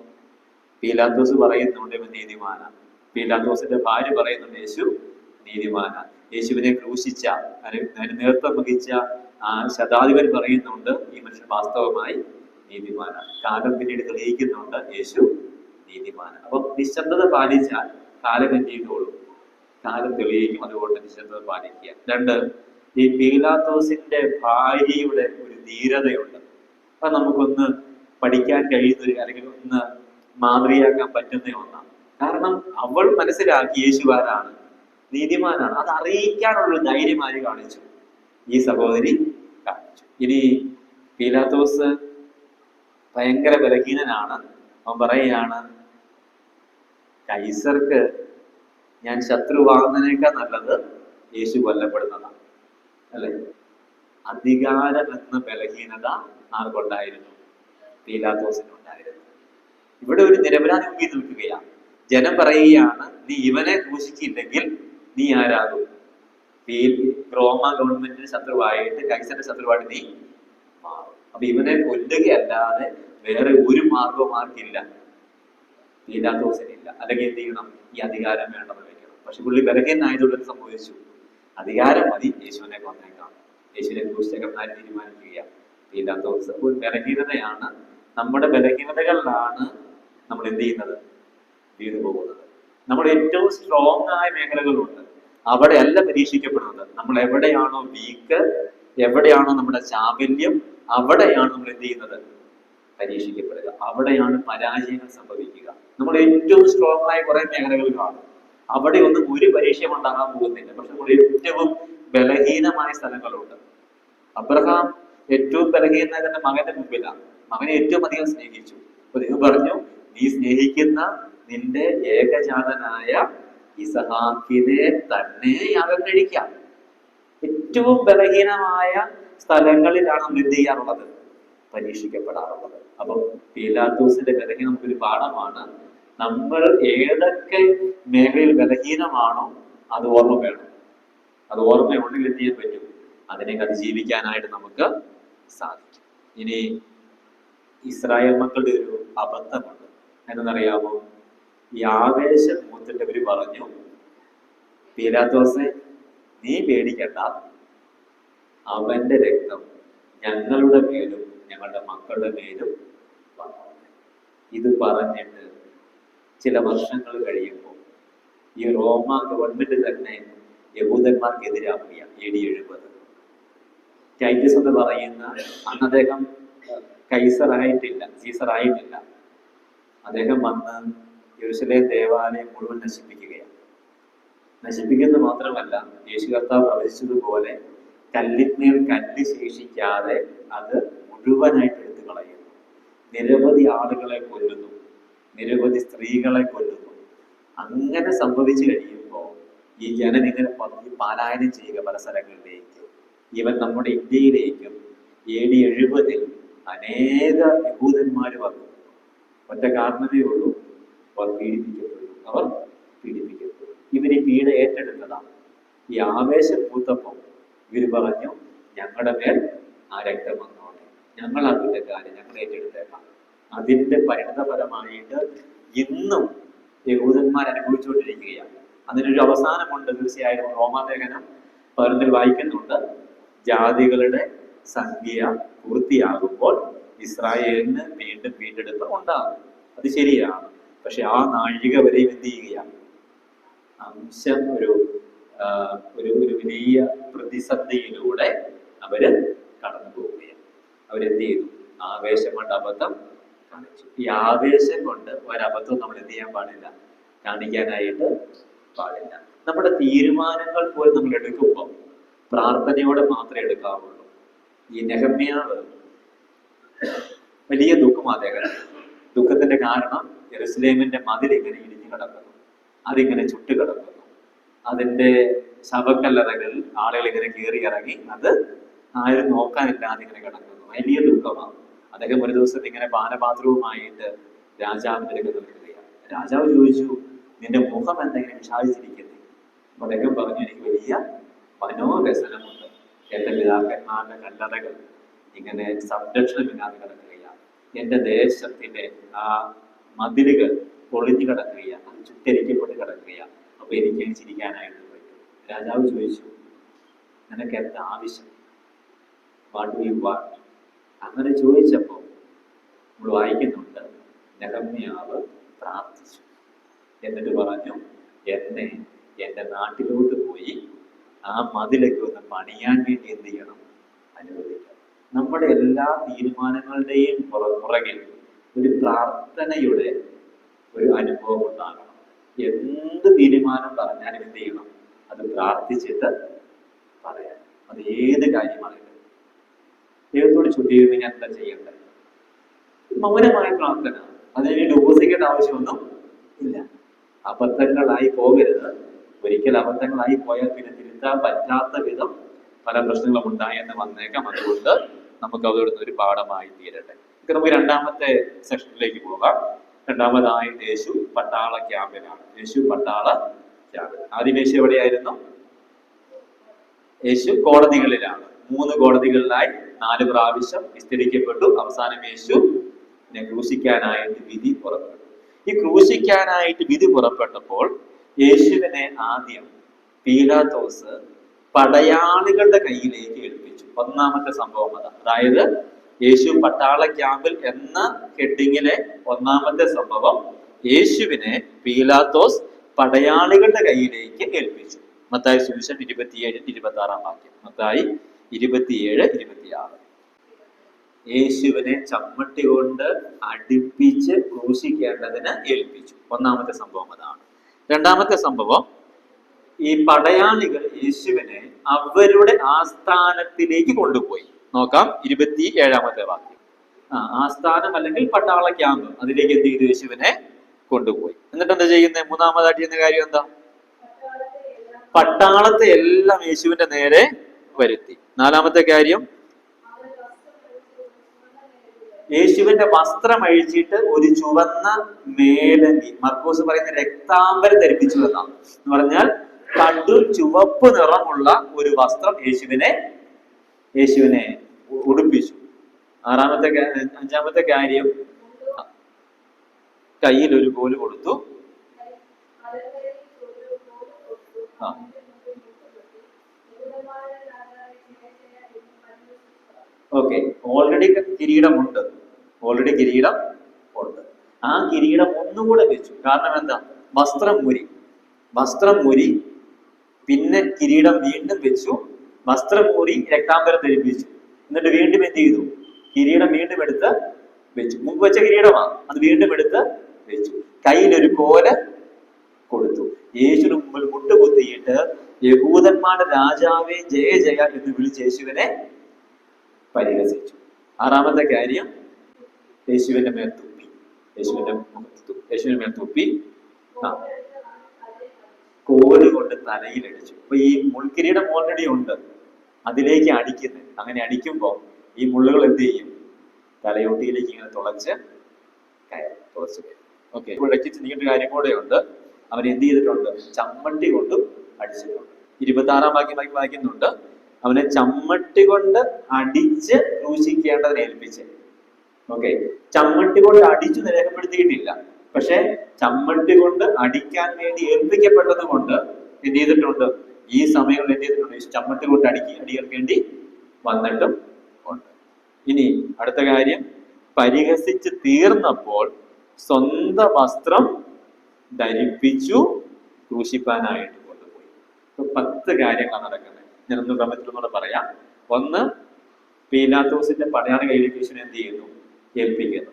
A: പീലാത്തോസ് പറയുന്നുണ്ട് ഇവൻ നീതിമാനാണ്. പീലാത്തോസിന്റെ ഭാര്യ പറയുന്നുണ്ട് യേശു നീതിമാനാണ്. യേശുവിനെ ക്രൂശിച്ച, അതിന് നേതൃത്വം വഹിച്ച ശതാധിപൻ പറയുന്നുണ്ട് ഈ മനുഷ്യൻ വാസ്തവമായി നീതിമാനാണ്. കാലം പിന്നീട് തെളിയിക്കുന്നുണ്ട് യേശു നീതിമാനാണ്. അപ്പൊ നിശബ്ദത പാലിച്ചാൽ കാലം എന്ത് ചെയ്തോളും? കാലം തെളിയിക്കും. അതുകൊണ്ട് നിശബ്ദത പാലിക്കുക. 2, ഈ പീലാത്തോസിന്റെ ഭാര്യയുടെ ഒരു ധീരതയുണ്ട്. അപ്പൊ നമുക്കൊന്ന് പഠിക്കാൻ കഴിയുന്ന, അല്ലെങ്കിൽ ഒന്ന് മാതൃകയാക്കാൻ പറ്റുന്ന ഒന്നാണ്. കാരണം അവൾ മനസ്സിലാക്കി യേശു ആരാണ്? നീതിമാനാണ്. അത് അറിയിക്കാനുള്ള ധൈര്യം ആര് കാണിച്ചു? ഈ സഹോദരി കാണിച്ചു. ഇനി പീലാത്തോസ് ഭയങ്കര ബലഹീനനാണ്. അവൻ പറയുകയാണ്, കൈസർക്ക് ഞാൻ ശത്രുവാകുന്നതിനേക്കാൾ നല്ലത് യേശു കൊല്ലപ്പെടുന്നതാണ്, അല്ലെ? അധികാരം എന്ന ബലഹീനത ആർക്കുണ്ടായിരുന്നു? പീലാത്തോസിനുണ്ടായിരുന്നു. ഇവിടെ ഒരു നിരപരാധി മുമ്പിൽ നിൽക്കുകയാണ്. ജനം പറയുകയാണ്, നീ ഇവനെ ക്രൂശിച്ചില്ലെങ്കിൽ നീ ആരാകും? റോമ ഗവൺമെന്റിന്റെ ശത്രുവായിട്ട്, കൈസന്റെ ശത്രുവായിട്ട് നീ മാറും. അപ്പൊ ഇവനെ കൊല്ലുകയല്ലാതെ വേറെ ഒരു മാർഗവും ആർക്കില്ല? പീലാത്തോസിനില്ല. അല്ലെങ്കിൽ എന്ത് ചെയ്യണം? ഈ അധികാരം വേണ്ടെന്ന് വെക്കണം. പക്ഷെ പുള്ളി ബലഹീനായതുകൊണ്ട് സംഭവിച്ചു, അധികാരം മതി, യേശുവിനെ കൊന്നേക്കാം, യേശുവിനെ ക്രൂശിച്ചേക്കാം തീരുമാനിക്കുകയാണ്. പീലാത്തോസ് ഒരു ബലഹീനതയാണ്. നമ്മുടെ ബലഹീനതകളിലാണ് നമ്മൾ എന്ത് ചെയ്യുന്നത്? വീണ് പോകുന്നത്. നമ്മൾ ഏറ്റവും സ്ട്രോങ് ആയ മേഖലകളുണ്ട്, അവിടെ അല്ല പരീക്ഷിക്കപ്പെടുന്നത്. നമ്മൾ എവിടെയാണോ വീക്ക്, എവിടെയാണോ നമ്മുടെ ചാബല്യം, അവിടെയാണ് നമ്മൾ എന്ത് ചെയ്യുന്നത്? പരീക്ഷിക്കപ്പെടുക. അവിടെയാണ് പരാജയങ്ങൾ സംഭവിക്കുക. നമ്മൾ ഏറ്റവും സ്ട്രോങ് ആയ കുറെ മേഖലകൾ കാണും, അവിടെ ഒന്നും ഒരു പരീക്ഷയും ഉണ്ടാകാൻ പോകുന്നില്ല. പക്ഷെ നമ്മൾ ഏറ്റവും ബലഹീനമായ സ്ഥലങ്ങളുണ്ട്. അബ്രഹാം ഏറ്റവും ബലഹീനനായ തന്റെ മകന്റെ മുമ്പിലാണ്. മകനെ ഏറ്റവും അധികം സ്നേഹിച്ചു. അപ്പൊ ദൈവം പറഞ്ഞു, നീ സ്നേഹിക്കുന്ന നിന്റെ ഏകജാതനായ ഇസഹാക്കിനെ തന്നെ യാഗം കഴിക്കാം. ഏറ്റവും ബലഹീനമായ സ്ഥലങ്ങളിലാണ് നമ്മൾ എന്ത് ചെയ്യാറുള്ളത്? പരീക്ഷിക്കപ്പെടാറുള്ളത്. അപ്പം പീലാത്തോസിന്റെ ബലഹീനം നമുക്കൊരു പാഠമാണ്. നമ്മൾ ഏതൊക്കെ മേഖലയിൽ ബലഹീനമാണോ അത് ഓർമ്മ വേണം. അത് ഓർമ്മയുണ്ടെങ്കിൽ എന്ത് ചെയ്യാൻ പറ്റും? അതിനെ അതിജീവിക്കാനായിട്ട് നമുക്ക് സാധിക്കും. ഇനി ഇസ്രായേൽ മക്കളുടെ ഒരു അബദ്ധമുണ്ട്. എന്തെന്നറിയാമോ? ഈ ആവേശം മൂത്തിട്ട് അവര് പറഞ്ഞു, പീലാത്തോസെ നീ പേടിക്കണ്ട, അവന്റെ രക്തം ഞങ്ങളുടെ മേലും ഞങ്ങളുടെ മക്കളുടെ മേലും വന്നു. ഇത് പറഞ്ഞിട്ട് ചില വർഷങ്ങൾ കഴിയുമ്പോൾ ഈ റോമ ഗവൺമെന്റ് തന്നെ യഹൂദന്മാർക്കെതിരാവുക. AD 70 ടൈറ്റസ് എന്ന് പറയുന്ന, അന്ന് അദ്ദേഹം സീസറായിട്ടില്ല. അദ്ദേഹം വന്ന് യെരൂശലേം ദേവാലയം മുഴുവൻ നശിപ്പിക്കുകയാണ്. നശിപ്പിക്കുന്നത് മാത്രമല്ല, യേശു കർത്താവ് പ്രവചിച്ചതുപോലെ കല്ലിന്മേൽ കല്ല് ശേഷിക്കാതെ അത് മുഴുവനായിട്ട് എടുത്തു കളയുന്നു. നിരവധി ആളുകളെ കൊല്ലുന്നു, നിരവധി സ്ത്രീകളെ കൊല്ലുന്നു. അങ്ങനെ സംഭവിച്ചു കഴിയുമ്പോൾ ഈ ജനം ഇങ്ങനെ പാലായനം ചെയ്യുക പല സ്ഥലങ്ങളിലേക്ക്. ഇവൻ നമ്മുടെ ഇന്ത്യയിലേക്കും AD 70 അനേക യഹൂദന്മാർ വന്നു. ഒറ്റ കാരണമേ ഉള്ളൂ, അവർ പീഡിപ്പിക്കപ്പെട്ടു. ഇവര് പീഡ ഏറ്റെടുത്തതാണ്. ഈ ആവേശം പൂത്തപ്പം ഇവര് പറഞ്ഞു, ഞങ്ങളുടെ മേൽ ആ രക്തം വന്നോട്ടെ, ഞങ്ങൾ ആ കുറ്റക്കാരെ ഞങ്ങൾ ഏറ്റെടുത്തേക്കാം. അതിന്റെ പരിണതഫലമായിട്ട് ഇന്നും യഹൂദന്മാർ അനുഭവിച്ചുകൊണ്ടിരിക്കുകയാണ്. അതിനൊരു അവസാനമുണ്ട്. തീർച്ചയായും റോമാലേഖനം 11 വായിക്കുന്നുണ്ട്, ജാതികളുടെ സംഖ്യ പൂർത്തിയാകുമ്പോൾ ഇസ്രായേലിന് വീണ്ടും വീണ്ടെടുപ്പ് ഉണ്ടാകും. അത് ശരിയാണ്. പക്ഷെ ആ നാഴിക വരെയും എന്ത് ചെയ്യുകയാണ്? അംശം ഒരു വലിയ പ്രതിസന്ധിയിലൂടെ അവര് കടന്നു പോവുകയാണ്. അവരെന്ത് ചെയ്തു? ആവേശം കൊണ്ട് അബദ്ധം കാണിച്ചു. ഈ ആവേശം കൊണ്ട് ഒരബദ്ധം നമ്മൾ എന്ത് ചെയ്യാൻ പാടില്ല? കാണിക്കാനായിട്ട് പാടില്ല. നമ്മുടെ തീരുമാനങ്ങൾ പോലും നമ്മൾ എടുക്കുമ്പോൾ പ്രാർത്ഥനയോടെ മാത്രമേ എടുക്കാവുള്ളൂ. ഈ നെഹമ്യാവ് വലിയ ദുഃഖം അദ്ദേഹം. ദുഃഖത്തിന്റെ കാരണം യെരൂശലേമിന്റെ മതിൽ ഇങ്ങനെ ഇടിഞ്ഞു കിടക്കുന്നു, അതിങ്ങനെ ചുട്ടുകിടക്കുന്നു. അതിന്റെ ശവക്കല്ലറകൾ ആളുകൾ ഇങ്ങനെ കയറി ഇറങ്ങി, അത് ആരും നോക്കാനില്ലാതെ ഇങ്ങനെ കിടക്കുന്നു. വലിയ ദുഃഖമാണ്. അദ്ദേഹം ഒരു ദിവസം ഇങ്ങനെ പാനപാത്രവുമായിട്ട് രാജാവിന്റെ അടുക്കൽ നിൽക്കുകയാണ്. രാജാവ് ചോദിച്ചു, നിന്റെ മുഖം എന്തെങ്കിലും വിഷാദിച്ചിരിക്കുന്നേ? അദ്ദേഹം പറഞ്ഞു, എനിക്ക് വലിയ മനോവ്യസനമുണ്ട്. എന്റെ പിതാക്കന്മാരുടെ കല്ലറകൾ ഇങ്ങനെ സംരക്ഷണമില്ലാതെ കിടക്കുകയാണ്. എന്റെ ദേശത്തിന്റെ ആ മതിലുകൾ പൊളിഞ്ഞു കിടക്കുകയാണ്, അത് ചുറ്റരിക്കപ്പെട്ട് കിടക്കുകയാണ്. അപ്പൊ എനിക്ക് ചിരിക്കാനായിട്ട് പറ്റും. രാജാവ് ചോദിച്ചു, നിനക്ക് എന്താ ആവശ്യം? What do you want? അങ്ങനെ ചോദിച്ചപ്പോൾ നമ്മൾ വായിക്കുന്നുണ്ട്, നെഹമ്യാവ് പ്രാർത്ഥിച്ചു. എന്നിട്ട് പറഞ്ഞു, എന്നെ എൻ്റെ നാട്ടിലോട്ട് പോയി ആ മതിലൊക്കെ ഒന്ന് പണിയാൻ വേണ്ടി എന്ത് ചെയ്യണം? അനുവദിക്കണം. നമ്മുടെ എല്ലാ തീരുമാനങ്ങളുടെയും പുറകിൽ ഒരു പ്രാർത്ഥനയുടെ ഒരു അനുഭവം ഉണ്ടാകണം. എന്ത് തീരുമാനം പറഞ്ഞാലും എന്ത് ചെയ്യണം? അത് പ്രാർത്ഥിച്ചിട്ട് പറയാം. അത് ഏത് കാര്യമാണെങ്കിലും ദൈവത്തോട് ചൊല്ലിയിരുന്ന് ഞാൻ എന്താ ചെയ്യേണ്ടത്? മൗനമായ പ്രാർത്ഥന. അതിനുവേണ്ടി ഉപസിക്കേണ്ട ആവശ്യമൊന്നും ഇല്ല. അബദ്ധങ്ങളായി പോകരുത്. ഒരിക്കൽ അബദ്ധങ്ങളായി പോയാൽ പിന്നെ തിരുത്താൻ പറ്റാത്ത വിധം പല പ്രശ്നങ്ങളും ഉണ്ടായെന്ന് വന്നേക്കാം. അതുകൊണ്ട് നമുക്ക് അതോടൊന്ന് ഒരു പാഠമായി തീരട്ടെ. നമുക്ക് രണ്ടാമത്തെ സെക്ഷനിലേക്ക് പോകാം. രണ്ടാമതായി യേശു പട്ടാള ക്യാമ്പിലാണ്. യേശു പട്ടാള ക്യാമ്പിൽ. ആദ്യം യേശു എവിടെയായിരുന്നു? യേശു കോടതികളിലാണ്. 3 കോടതികളിലായി 4 പ്രാവശ്യം വിസ്തരിക്കപ്പെട്ടു. അവസാനം യേശു ക്രൂശിക്കാനായിട്ട് വിധി പുറപ്പെട്ടു. ഈ ക്രൂശിക്കാനായിട്ട് വിധി പുറപ്പെട്ടപ്പോൾ യേശുവിനെ ആദ്യം പീലാത്തോസ് പടയാളികളുടെ കയ്യിലേക്ക് ഏൽപ്പിച്ചു. ഒന്നാമത്തെ സംഭവം അതാണ്. അതായത് യേശു പട്ടാള ക്യാമ്പിൽ എന്ന ഹെഡിങ്ങിലെ ഒന്നാമത്തെ സംഭവം, യേശുവിനെ പീലാത്തോസ് പടയാളികളുടെ കയ്യിലേക്ക് ഏൽപ്പിച്ചു. മത്തായി സുവിശേഷം 27-26 വാക്യം. മത്തായി 27, 26. യേശുവിനെ ചമ്മട്ടി കൊണ്ട് അടുപ്പിച്ച് ക്രൂശിക്കേണ്ടതിന് ഏൽപ്പിച്ചു. ഒന്നാമത്തെ സംഭവം അതാണ്. രണ്ടാമത്തെ സംഭവം, ഈ പടയാളികൾ യേശുവിനെ അവരുടെ ആസ്ഥാനത്തിലേക്ക് കൊണ്ടുപോയി. നോക്കാം 27 വാക്യം. ആസ്ഥാനം അല്ലെങ്കിൽ പട്ടാള ക്യാമ്പ്, അതിലേക്ക് എന്ത് ചെയ്തു? യേശുവിനെ കൊണ്ടുപോയി. എന്നിട്ട് എന്താ ചെയ്യുന്നത്? മൂന്നാമതായിട്ട് ചെയ്യുന്ന കാര്യം എന്താ? പട്ടാളത്തെ എല്ലാം യേശുവിന്റെ നേരെ വരുത്തി. നാലാമത്തെ കാര്യം, യേശുവിന്റെ വസ്ത്രം അഴിച്ചിട്ട് ഒരു ചുവന്ന മേലങ്കി, മർക്കോസ് പറയുന്ന രക്താംബരം ധരിപ്പിച്ചു എന്നാണ്. എന്ന് പറഞ്ഞാൽ കടു ചുവപ്പ് നിറമുള്ള ഒരു വസ്ത്രം യേശുവിനെ ഉടുപ്പിച്ചു. അഞ്ചാമത്തെ കാര്യം, കയ്യിൽ ഒരു കോല് കൊടുത്തു. ഓക്കെ, ഓൾറെഡി കിരീടം ഉണ്ട്. ആ കിരീടം ഒന്നുകൂടെ വെച്ചു. കാരണം എന്താ? വസ്ത്രം മുരി പിന്നെ കിരീടം വീണ്ടും വെച്ചു. വസ്ത്രം മൂരി രക്താംബരം ധരിപ്പിച്ചു. എന്നിട്ട് വീണ്ടും എന്ത് ചെയ്തു? കിരീടം വീണ്ടും എടുത്ത് വെച്ചു. മുമ്പ് വെച്ച കിരീടമാണ്, അത് വീണ്ടും എടുത്ത് വെച്ചു. കയ്യിലൊരു കോല് കൊടുത്തു. യേശുവിന് മുമ്പിൽ മുട്ടുകുത്തിയിട്ട് യഹൂദന്മാരുടെ രാജാവേ ജയ ജയ എന്ന് വിളിച്ച് യേശുവിനെ പരിഹസിച്ചു. ആറാമത്തെ കാര്യം, യേശുവിന്റെ മേൽ തുപ്പി. കോല് കൊണ്ട് തലയിലടിച്ചു. അപ്പൊ ഈ മുൾക്കിരീടം ഓൾറെഡി ഉണ്ട്, അതിലേക്ക് അടിക്കുന്നത്. അങ്ങനെ അടിക്കുമ്പോ ഈ മുള്ളുകൾ എന്ത് ചെയ്യും? തലയോട്ടിയിലേക്ക് ഇങ്ങനെ തുളച്ച് കയറും. ഓക്കെ, ഇവിടെ ചിന്തിക്കേണ്ട കാര്യം കൂടെ ഉണ്ട്. അവൻ എന്ത് ചെയ്തിട്ടുണ്ട്? ചമ്മട്ടി കൊണ്ടും അടിച്ചിട്ടുണ്ട്. 26 വാക്യം വായിക്കുന്നുണ്ട്, അവനെ ചമ്മട്ടി കൊണ്ട് അടിച്ച് ക്രൂശിക്കേണ്ടതിനെ ഏൽപ്പിച്ച്. ഓക്കെ, ചമ്മട്ടി കൊണ്ട് അടിച്ചു രേഖപ്പെടുത്തിയിട്ടില്ല. പക്ഷെ ചമ്മട്ടി കൊണ്ട് അടിക്കാൻ വേണ്ടി ഏൽപ്പിക്കപ്പെട്ടത് കൊണ്ട് എന്ത് ചെയ്തിട്ടുണ്ട്? ഈ സമയങ്ങളിൽ എന്ത് ചെയ്തിട്ടുണ്ട്? ചമ്മട്ടി കൊണ്ട് അടിയേൽക്കേണ്ടി വന്നിട്ടും ഉണ്ട്. ഇനി അടുത്ത കാര്യം, പരിഹസിച്ച് തീർന്നപ്പോൾ സ്വന്തം വസ്ത്രം ധരിപ്പിച്ചു ക്രൂശിപ്പാനായിട്ട് കൊണ്ടുപോയി. 10 കാര്യങ്ങളാണ് നടക്കുന്നത്. ഞാനൊന്ന് ക്രമത്തിലൊന്നുകൂടെ പറയാം. ഒന്ന്, പീലാത്തോസിന്റെ പടയാളി കയ്യിലേക്ക് യേശുവിനെ എന്ത് ചെയ്യുന്നു? ഏൽപ്പിക്കുന്നു.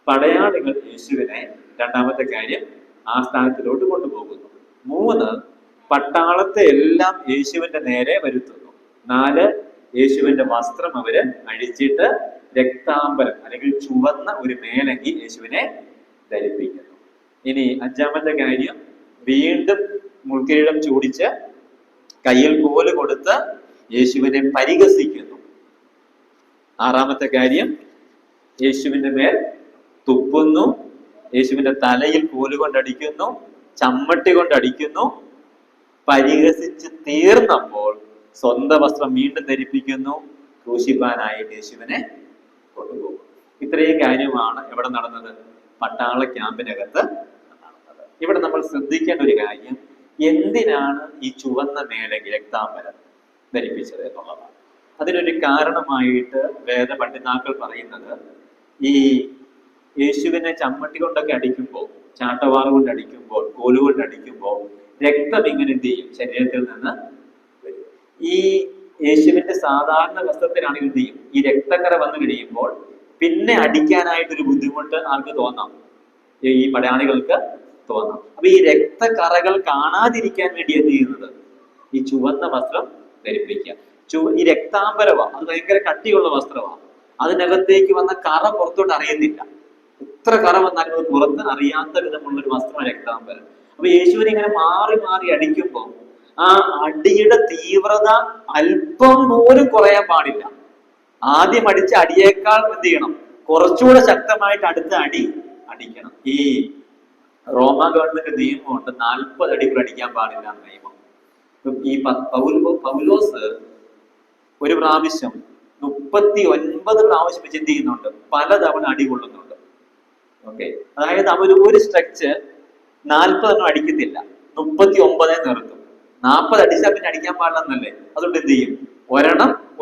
A: പടയാളികൾ യേശുവിനെ, രണ്ടാമത്തെ കാര്യം, ആ സ്ഥാനത്തിലോട്ട് കൊണ്ടുപോകുന്നു. 3, പട്ടാളത്തെ എല്ലാം യേശുവിന്റെ നേരെ വരുത്തുന്നു. 4, യേശുവിന്റെ വസ്ത്രം അവര് അഴിച്ചിട്ട് രക്താംബരം അല്ലെങ്കിൽ ചുവന്ന ഒരു മേലങ്കി യേശുവിനെ ധരിപ്പിക്കുന്നു. ഇനി 5-ാമത്തെ കാര്യം, വീണ്ടും മുൾക്കിരീടം ചൂടിച്ച് കയ്യിൽ കോല് കൊടുത്ത് യേശുവിനെ പരിഹസിക്കുന്നു. 6-ാമത്തെ കാര്യം, യേശുവിന്റെ മേൽ തുപ്പുന്നു. യേശുവിന്റെ തലയിൽ കോല് കൊണ്ടടിക്കുന്നു, ചമ്മട്ടി കൊണ്ടടിക്കുന്നു. പരിഹസിച്ച് തീർന്നപ്പോൾ സ്വന്തം വസ്ത്രം വീണ്ടും ധരിപ്പിക്കുന്നു. ക്രൂശിപ്പാനായിട്ട് യേശുവിനെ കൊണ്ടുപോകും. ഇത്രയും കാര്യമാണ് എവിടെ നടന്നത്? പട്ടാള ക്യാമ്പിനകത്ത് നടന്നത്. ഇവിടെ നമ്മൾ ശ്രദ്ധിക്കേണ്ട ഒരു കാര്യം, എന്തിനാണ് ഈ ചുവന്ന മേലങ്കി രക്താംബരം ധരിപ്പിച്ചത് എന്നുള്ളതാണ്. അതിനൊരു കാരണമായിട്ട് വേദപണ്ഡിതാക്കൾ പറയുന്നത്, ഈ യേശുവിനെ ചമ്മട്ടി കൊണ്ടൊക്കെ അടിക്കുമ്പോൾ, ചാട്ടവാറ് കൊണ്ട് അടിക്കുമ്പോൾ, കോലുകൊണ്ട് അടിക്കുമ്പോൾ രക്തം ഇങ്ങനെ എന്ത് ചെയ്യും? ശരീരത്തിൽ നിന്ന് വരും. ഈ യേശുവിന്റെ സാധാരണ വസ്ത്രത്തിനാണെങ്കിൽ എന്ത് ചെയ്യും? ഈ രക്തക്കറ വന്നു കഴിയുമ്പോൾ പിന്നെ അടിക്കാനായിട്ടൊരു ബുദ്ധിമുട്ട് ആർക്ക് തോന്നാം? ഈ പടയാളികൾക്ക് തോന്നാം. അപ്പൊ ഈ രക്തക്കറകൾ കാണാതിരിക്കാൻ വേണ്ടി എന്ത് ചെയ്യുന്നത്? ഈ ചുവന്ന വസ്ത്രം ധരിപ്പിക്കുക. ഈ രക്താംബരമാണ്, അത് ഭയങ്കര കട്ടിയുള്ള വസ്ത്രമാണ്. അതിനകത്തേക്ക് വന്ന കറ പുറത്തോട്ട് അറിയുന്നില്ല. എത്ര കറ വന്നാലും അത് പുറത്ത് അറിയാത്ത വിധമുള്ള ഒരു വസ്ത്രമാണ് രക്താംബരം. അപ്പൊ യേശുവിനെ ഇങ്ങനെ മാറി മാറി അടിക്കുമ്പോൾ ആ അടിയുടെ തീവ്രത അല്പം പോലും കുറയാൻ പാടില്ല. ആദ്യം അടിച്ച അടിയേക്കാൾ എന്ത് ചെയ്യണം? കുറച്ചുകൂടെ ശക്തമായിട്ട് അടുത്ത അടി അടിക്കണം. ഈ റോമ ഗവൺമെന്റ് നിയമമുണ്ട്, 40 അടി കൂടെ അടിക്കാൻ പാടില്ല നിയമം. ഈ പൗലോസ് ഒരു പ്രാവശ്യം 39 പ്രാവശ്യം വെച്ച് എന്ത് ചെയ്യുന്നുണ്ട്? പലതവണ അടി കൊള്ളുന്നുണ്ട്. ഓക്കെ, അതായത് അവർ ഒരു സ്ട്രക്ചർ 40 അടിക്കത്തില്ല, 39 നിർത്തും. 40 അടിച്ചാൽ പിന്നെ അടിക്കാൻ പാടില്ലെന്നല്ലേ? അതുകൊണ്ട് എന്ത് ചെയ്യും?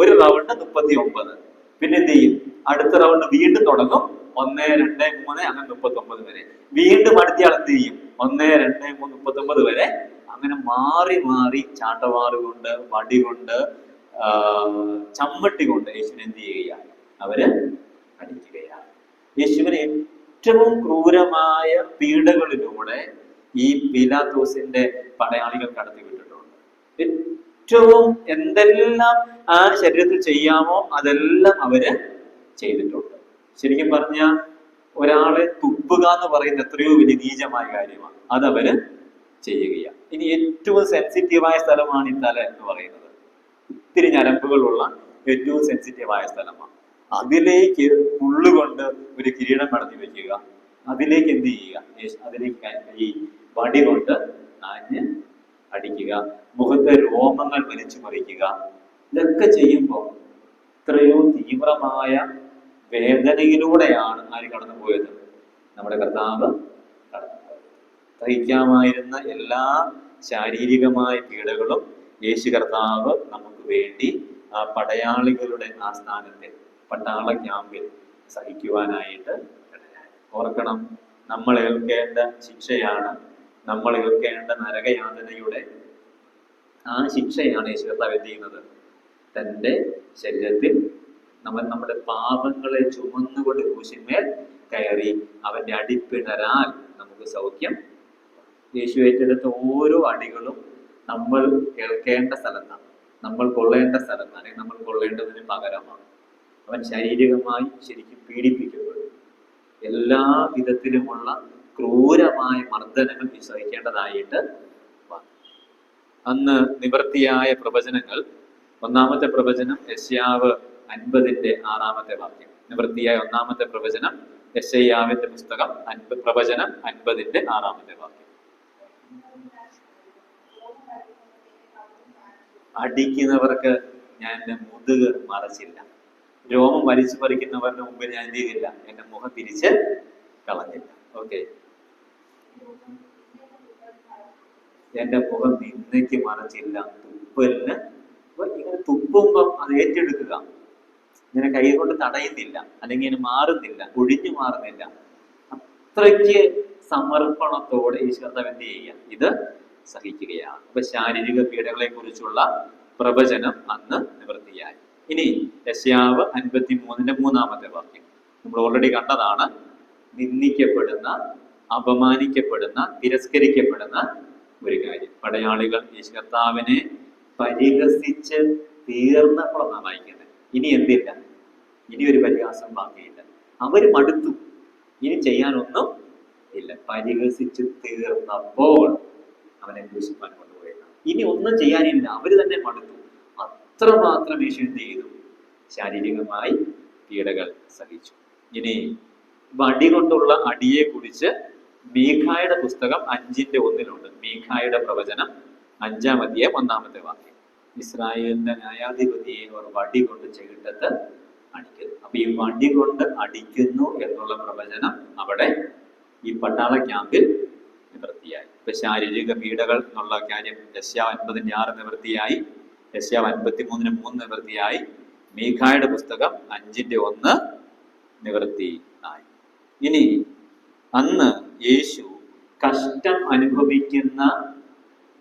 A: ഒരു റൗണ്ട് 39, പിന്നെ എന്ത് ചെയ്യും? അടുത്ത റൗണ്ട് വീണ്ടും തുടങ്ങും, 1, 2, 3 അങ്ങനെ 39 വരെ. വീണ്ടും അടുത്തയാൾ എന്ത് ചെയ്യും? 1, 2, 3, 39 വരെ. അങ്ങനെ മാറി മാറി ചാട്ടവാറ് കൊണ്ട്, വടി കൊണ്ട്, ചമ്മട്ടി കൊണ്ട് യേശുവിനെ എന്ത് ചെയ്യുകയാണ്? അവര് അടിക്കുകയാണ്. യേശുവിനെ ഏറ്റവും ക്രൂരമായ പീഡകളിലൂടെ ഈ പീലാത്തോസിന്റെ പടയാളികൾ കടത്തിവിട്ടിട്ടുണ്ട്. ഏറ്റവും എന്തെല്ലാം ആ ശരീരത്തിൽ ചെയ്യാമോ അതെല്ലാം അവര് ചെയ്തിട്ടുണ്ട്. ശരിക്കും പറഞ്ഞ ഒരാളെ തുപ്പുക എന്ന് പറയുന്നത് എത്രയോ വലിയ നീചമായ കാര്യമാണ്. അതവര് ചെയ്യുകയാണ്. ഇനി ഏറ്റവും സെൻസിറ്റീവായ സ്ഥലമാണ് ഈ തല എന്ന് പറയുന്നത്. ഒത്തിരി ഞരമ്പുകളുള്ള ഏറ്റവും സെൻസിറ്റീവായ സ്ഥലമാണ്. അതിലേക്ക് ഉള്ളുകൊണ്ട് ഒരു കിരീടം നടത്തി വെക്കുക, അതിലേക്ക് എന്ത് ചെയ്യുക? അതിലേക്ക് ഈ വടി കൊണ്ട് ആഞ്ഞ് അടിക്കുക, മുഖത്തെ രോമങ്ങൾ വലിച്ചു മറിക്കുക. ഇതൊക്കെ ചെയ്യുമ്പോൾ എത്രയോ തീവ്രമായ വേദനയിലൂടെയാണ് ആര് കടന്നുപോയത്? നമ്മുടെ കർത്താവ് കടന്നുപോയത്. സഹിക്കാമായിരുന്ന എല്ലാ ശാരീരികമായ പീഡകളും യേശു കർത്താവ് നമുക്ക് വേണ്ടി ആ പടയാളികളുടെ ആ സ്ഥാനത്തെ പട്ടാള ക്യാമ്പിൽ സഹിക്കുവാനായിട്ട് ഇടയായി. ഓർക്കണം, നമ്മൾ ഏൽക്കേണ്ട ശിക്ഷയാണ്, നമ്മൾ ഏൽക്കേണ്ട നരകയാതനയുടെ ആ ശിക്ഷയാണ് യേശു കർത്താവ് എന്ത് ചെയ്യുന്നത്? തൻ്റെ ശരീരത്തിൽ നമ്മുടെ പാപങ്ങളെ ചുമന്നുകൊണ്ട് ക്രൂശിന്മേൽ കയറി അവന്റെ അടിപ്പിണരാൽ നമുക്ക് സൗഖ്യം. യേശു ഏറ്റെടുത്ത ഓരോ അടികളും നമ്മൾ കേൾക്കേണ്ട സ്ഥലത്താണ്, നമ്മൾ കൊള്ളേണ്ട സ്ഥലത്താണ്, അല്ലെങ്കിൽ നമ്മൾ കൊള്ളേണ്ടതിന് പകരമാണ്. അവൻ ശാരീരികമായി ശരിക്കും പീഡിപ്പിക്കപ്പെടും. എല്ലാ വിധത്തിലുമുള്ള ക്രൂരമായ മർദ്ദനങ്ങൾ സഹിക്കേണ്ടതായിട്ട് വന്നു. അന്ന് നിവൃത്തിയായ പ്രവചനങ്ങൾ, ഒന്നാമത്തെ പ്രവചനം യെശയ്യാവ് 50:6 വാക്യം. നിവൃത്തിയായ ഒന്നാമത്തെ പ്രവചനം യെശയ്യാവിന്റെ പുസ്തകം പ്രവചനം 50:6 വാക്യം. അടിക്കുന്നവർക്ക് ഞാൻ എൻ്റെ മുതുക് മറച്ചില്ല, രോമം വലിച്ചു പറിക്കുന്നവരുടെ മുമ്പിൽ ഞാൻ എന്ത് ചെയ്തില്ല? എന്റെ മുഖം തിരിച്ച് കളഞ്ഞില്ല. ഓക്കെ, എന്റെ മുഖം നിന്നയ്ക്ക് മറച്ചില്ല, തുപ്പലിന്. ഇങ്ങനെ തുപ്പുമ്പം അത് ഏറ്റെടുക്കുക, ഇങ്ങനെ കൈ കൊണ്ട് തടയുന്നില്ല, അല്ലെങ്കിൽ ഇങ്ങനെ മാറുന്നില്ല, ഒഴിഞ്ഞു മാറുന്നില്ല. അത്രയ്ക്ക് സമർപ്പണത്തോടെ യേശു കർത്താവ് എന്ത് ചെയ്യുക? ഇത് സഹിക്കുകയാണ്. അപ്പൊ ശാരീരിക പീഡകളെ കുറിച്ചുള്ള പ്രവചനം അന്ന് നിവൃത്തിയായി. ഇനി യെശയ്യാവ് 53:3 വാക്യം നമ്മൾ ഓൾറെഡി കണ്ടതാണ്. നിന്ദിക്കപ്പെടുന്ന, അപമാനിക്കപ്പെടുന്ന, തിരസ്കരിക്കപ്പെടുന്ന ഒരു കാര്യം. പടയാളികൾ യേശു കർത്താവിനെ പരിഹസിച്ച് തീർന്നപ്പോഴാണ് വായിക്കുന്നത്. ഇനി എന്തില്ല? ഇനി ഒരു പരിഹാസം ബാക്കിയില്ല. അവര് മടുത്തു, ഇനി ചെയ്യാനൊന്നും ഇല്ല. പരിഹസിച്ച് തീർന്നപ്പോൾ അവനെ ക്രൂശിപ്പാൻ കൊണ്ടുപോയത്. ഇനി ഒന്നും ചെയ്യാനില്ല, അവര് തന്നെ മടുത്തു. അത്രമാത്രം യേശു എന്ത് ചെയ്തു? ശാരീരികമായി പീഡകൾ സഹിച്ചു. ഇനി വടി കൊണ്ടുള്ള അടിയെ കുറിച്ച് മീഖായുടെ പുസ്തകം 5:1 മീഖായുടെ പ്രവചനം 5-1 വാക്യം. ഇസ്രായേലിന്റെ ന്യായാധിപതിയെ അവർ വടി കൊണ്ട് ചെകിട്ടത്ത് അടിക്കുന്നു. അപ്പൊ ഈ വടി കൊണ്ട് അടിക്കുന്നു എന്നുള്ള പ്രവചനം അവിടെ ഈ പട്ടാള ക്യാമ്പിൽ നിവൃത്തിയായി. ഇപ്പൊ ശാരീരിക പീഡകൾ എന്നുള്ള കാര്യം യെശയ്യാവ് 50:6 നിവൃത്തിയായി, യെശയ്യാവ് 53:3 നിവൃത്തിയായി, മീഖായുടെ പുസ്തകം 5:1 നിവൃത്തി ആയി. ഇനി അന്ന് യേശു കഷ്ടം അനുഭവിക്കുന്ന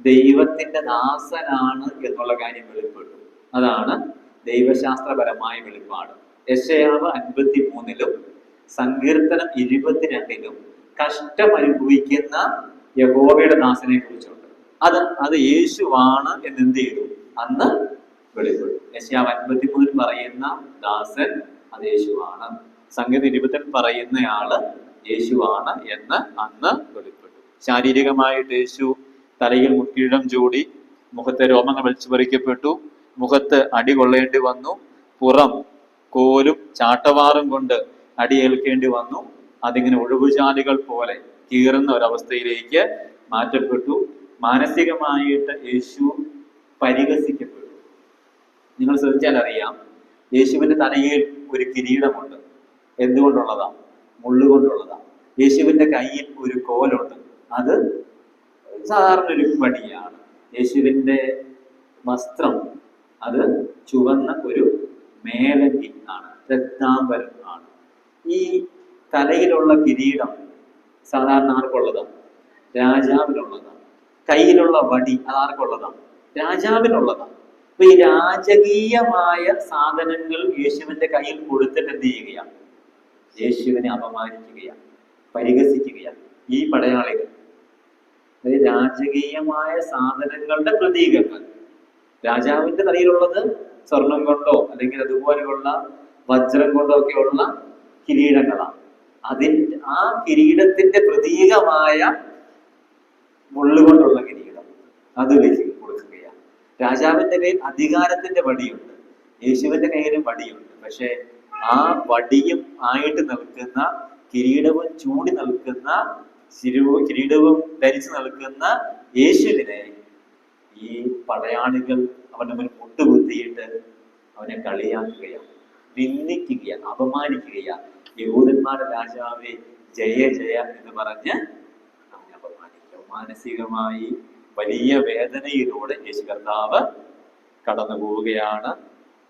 A: ദൈവത്തിന്റെ ദാസനാണ് എന്നുള്ള കാര്യം വെളിപ്പെട്ടു. അതാണ് ദൈവശാസ്ത്രപരമായ വെളിപ്പാട്. യെശയ്യാവ് 53 സങ്കീർത്തനം 22 കഷ്ടം അനുഭവിക്കുന്ന യഹോവയുടെ ദാസനെ കുറിച്ചുണ്ട്. അത് യേശുവാണ് എന്ന് എന്ത് ചെയ്തു? അന്ന് വെളിപ്പെട്ടു. യെശയ്യാവ് 53 പറയുന്ന ദാസൻ അത് യേശുവാണ്. സങ്കീർത്തനം 20 പറയുന്നയാള് യേശുവാണ് എന്ന് അന്ന് വെളിപ്പെട്ടു. ശാരീരികമായിട്ട് യേശു തലയിൽ മുക്കിടം ചൂടി, മുഖത്തെ രോമങ്ങൾ വലിച്ചു പറിക്കപ്പെട്ടു, മുഖത്ത് അടി കൊള്ളേണ്ടി വന്നു, പുറം കോലും ചാട്ടവാറും കൊണ്ട് അടിയേൽക്കേണ്ടി വന്നു. അതിങ്ങനെ ഒഴിവുചാലുകൾ പോലെ കീറുന്ന ഒരവസ്ഥയിലേക്ക് മാറ്റപ്പെട്ടു. മാനസികമായിട്ട് യേശു പരിഹസിക്കപ്പെട്ടു. നിങ്ങൾ ശ്രദ്ധിച്ചാൽ അറിയാം, യേശുവിന്റെ തലയിൽ ഒരു കിരീടമുണ്ട്. എന്തുകൊണ്ടുള്ളതാ? മുള്ളുകൊണ്ടുള്ളതാ. യേശുവിന്റെ കയ്യിൽ ഒരു കോലുണ്ട്, അത് സാധാരണ ഒരു വടിയാണ്. യേശുവിന്റെ വസ്ത്രം അത് ചുവന്ന ഒരു മേലങ്കി ആണ്, രക്താംബരം ആണ്. ഈ തലയിലുള്ള കിരീടം സാധാരണ ആർക്കുള്ളതാണ്? രാജാവിനുള്ളതാണ്. കയ്യിലുള്ള വടി അതാർക്കുള്ളതാണ്? രാജാവിനുള്ളതാണ്. അപ്പൊ ഈ രാജകീയമായ സാധനങ്ങൾ യേശുവിന്റെ കയ്യിൽ കൊടുത്തിട്ട് എന്ത് ചെയ്യുകയാണ്? യേശുവിനെ അപമാനിക്കുകയാണ്, പരിഹസിക്കുകയാണ് ഈ പടയാളികൾ. അതായത് രാജകീയമായ സാധനങ്ങളുടെ പ്രതീകങ്ങൾ. രാജാവിന്റെ കയ്യിലുള്ളത് സ്വർണം കൊണ്ടോ അല്ലെങ്കിൽ അതുപോലെയുള്ള വജ്രം കൊണ്ടോ ഒക്കെയുള്ള കിരീടങ്ങളാണ്. ആ കിരീടത്തിന്റെ പ്രതീകമായ മുള്ളുകൊണ്ടുള്ള കിരീടം അത് വെച്ച് കൊടുക്കുകയാണ്. രാജാവിന്റെ കയ്യിൽ അധികാരത്തിന്റെ വടിയുണ്ട്, യേശുവിന്റെ കയ്യിലും വടിയുണ്ട്. പക്ഷെ ആ വടിയും ആയിട്ട് നിൽക്കുന്ന, കിരീടവും ചൂടി നിൽക്കുന്ന, കിരീടവും ധരിച്ചു നിൽക്കുന്ന യേശുവിനെ ഈ പടയാളികൾ അവന്റെ മുന്നിൽ മുട്ടുകുത്തിയിട്ട് അവനെ കളിയാക്കുകയാണ്, നിന്ദിക്കുകയാണ്, അപമാനിക്കുകയാണ്. യഹൂദന്മാരുടെ രാജാവേ ജയ ജയ എന്ന് പറഞ്ഞ് അവനെ അപമാനിക്കുക. മാനസികമായി വലിയ വേദനയിലൂടെ യേശു കർത്താവ് കടന്നു പോവുകയാണ്.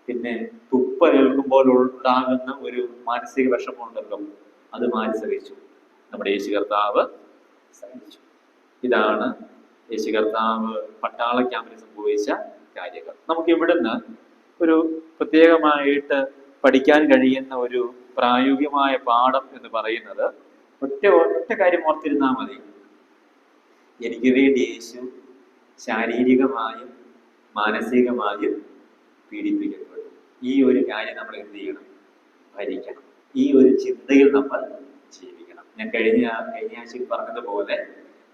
A: പിന്നെ തുപ്പലേൽക്കുമ്പോൾ ഉണ്ടാകുന്ന ഒരു മാനസിക വിഷമമുണ്ടല്ലോ, അത് സഹിച്ചു നമ്മുടെ യേശു കർത്താവ് സഹിച്ചു. ഇതാണ് യേശു കർത്താവ് പട്ടാള ക്യാമ്പിൽ സംഭവിച്ച കാര്യങ്ങൾ. നമുക്ക് ഇവിടുന്ന് ഒരു പ്രത്യേകമായിട്ട് പഠിക്കാൻ കഴിയുന്ന ഒരു പ്രായോഗികമായ പാഠം എന്ന് പറയുന്നത് ഒറ്റ കാര്യം ഓർത്തിരുന്നാൽ മതി. എനിക്ക് വേണ്ടി യേശു ശാരീരികമായും മാനസികമായും പീഡിപ്പിക്കപ്പെട്ടു. ഈ ഒരു കാര്യം നമ്മൾ എന്ത് ചെയ്യണം? ഭരിക്കണം. ഈ ഒരു ചിന്തയിൽ നമ്മൾ ജീവിക്കണം. ഞാൻ കഴിഞ്ഞ ആഴ്ചയിൽ പറഞ്ഞതുപോലെ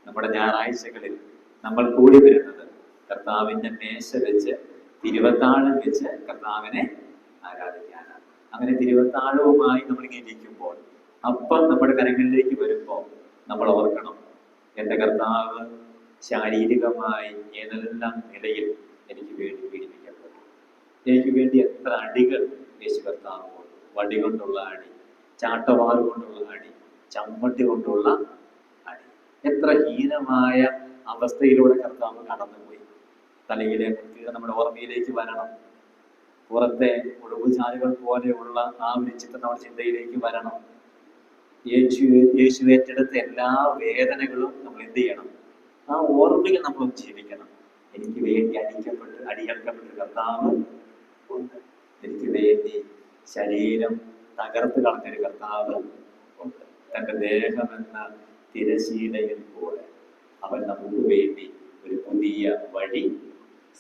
A: നമ്മുടെ ഞായറാഴ്ചകളിൽ നമ്മൾ കൂടി വരുന്നത് കർത്താവിന്റെ മേശ വെച്ച് തിരുവത്താഴം വെച്ച് കർത്താവിനെ ആരാധിക്കാനാണ്. അങ്ങനെ തിരുവത്താഴവുമായി നമ്മളിങ്ങനെ ഇരിക്കുമ്പോൾ, അപ്പം നമ്മുടെ കരങ്ങളിലേക്ക് വരുമ്പോൾ നമ്മൾ ഓർക്കണം, എൻ്റെ കർത്താവ് ശാരീരികമായി ഏതെല്ലാം നിലയിൽ എനിക്ക് വേണ്ടി പീഡിപ്പിക്കപ്പെട്ടു. എനിക്ക് വേണ്ടി എത്ര അടികൾ യേശു കർത്താവ് കൊണ്ടു. വടി കൊണ്ടുള്ള അടി, ചാട്ടവാറ് കൊണ്ടുള്ള അടി, ചമ്മട്ടി കൊണ്ടുള്ള അടി. എത്ര ഹീനമായ അവസ്ഥയിലൂടെ കർത്താവ് കടന്നുപോയി. തലയിലെ കുട്ടികൾ നമ്മുടെ ഓർമ്മയിലേക്ക് വരണം. പുറത്തെ ഒടുവുചാലുകൾ പോലെയുള്ള ആ ഒരു ചിത്രം നമ്മുടെ ചിന്തയിലേക്ക് വരണം. യേശു ഏറ്റെടുത്ത എല്ലാ വേദനകളും നമ്മൾ എന്ത് ചെയ്യണം? ആ ഓർമ്മയിൽ നമ്മൾ ജീവിക്കണം. എനിക്ക് വേണ്ടി അടികൾക്കപ്പെട്ട കർത്താവ് ഉണ്ട്. എനിക്ക് വേണ്ടി ശരീരം തകർത്ത് കളഞ്ഞൊരു കർത്താവ് ഉണ്ട്. തൻ്റെ ദേഹമെന്ന തിരശീലയിൽ പോലെ അവൻ നമുക്ക് വേണ്ടി ഒരു പുതിയ വഴി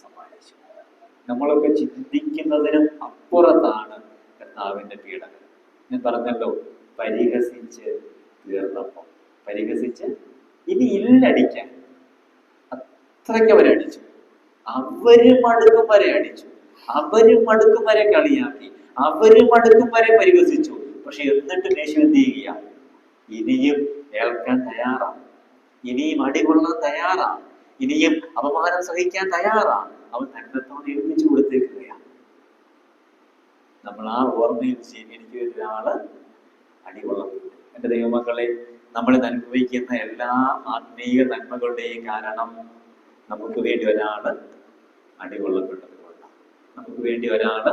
A: സമ്മാനിച്ചു. നമ്മളൊക്കെ ചിന്തിക്കുന്നതിനും അപ്പുറത്താണ് കർത്താവിന്റെ പീഡനം. ഞാൻ പറഞ്ഞല്ലോ, പരിഹസിച്ച് തീർന്നപ്പോൾ, പരിഹസിച്ച് ഇനി ഇല്ലടിക്കാൻ അത്രയ്ക്ക് അവരടിച്ചു. അവര് മടുക്കും വരെ അടിച്ചു, അവര് മടുക്കും വരെ കളിയാക്കി, അവര് മടുക്കും വരെ പരിഹസിച്ചു. പക്ഷെ എന്നിട്ടും യേശു എന്ത് ചെയ്യുക? ഇനിയും ഏൽക്കാൻ തയ്യാറാണ്, ഇനിയും അടികൊള്ളാൻ തയ്യാറാണ്, ഇനിയും അപമാനം സഹിക്കാൻ തയ്യാറാണ്. അവൻ തന്നെത്തോടെ ഏൽപ്പിച്ചു കൊടുത്തേക്കുകയാണ്. നമ്മൾ ആ ഓർമ്മയിൽ എനിക്ക് ഒരാള് അടികൊള്ളപ്പെട്ടു. എൻ്റെ ദൈവമക്കളെ, നമ്മൾ അനുഭവിക്കുന്ന എല്ലാ ആത്മീയ നന്മകളുടെയും കാരണം നമുക്ക് വേണ്ടി ഒരാള് അടികൊള്ളപ്പെട്ടത് കൊണ്ടാണ്. നമുക്ക് വേണ്ടി ഒരാള്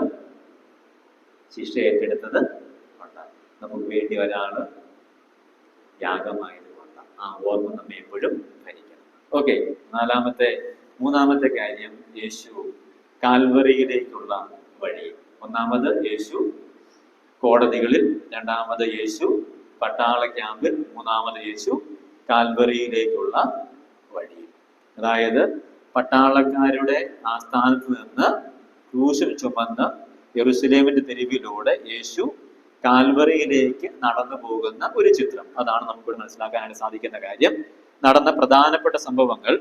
A: ശിക്ഷ ഏറ്റെടുത്തത് കൊണ്ടാണ്. നമുക്ക് വേണ്ടി ഒരാള് യാഗമായത് കൊണ്ടാണ്. ആ ഓർമ്മ നമ്മെ എപ്പോഴും ഭരിക്കണം. ഓക്കെ, മൂന്നാമത്തെ കാര്യം, യേശു കാൽവറിയിലേക്കുള്ള വഴി. ഒന്നാമത് യേശു കോടതികളിൽ, രണ്ടാമത് യേശു പട്ടാള ക്യാമ്പിൽ, മൂന്നാമത് യേശു കാൽവറിയിലേക്കുള്ള വഴി. അതായത് പട്ടാളക്കാരുടെ ആസ്ഥാനത്ത് നിന്ന് ക്രൂശും ചുമന്ന് യെരുശലേമിന്റെ തെരുവിലൂടെ യേശു കാൽവറിയിലേക്ക് നടന്നു പോകുന്ന ഒരു ചിത്രം. അതാണ് നമുക്ക് മനസ്സിലാക്കാനായിട്ട് സാധിക്കുന്ന കാര്യം. നടന്ന പ്രധാനപ്പെട്ട സംഭവങ്ങൾ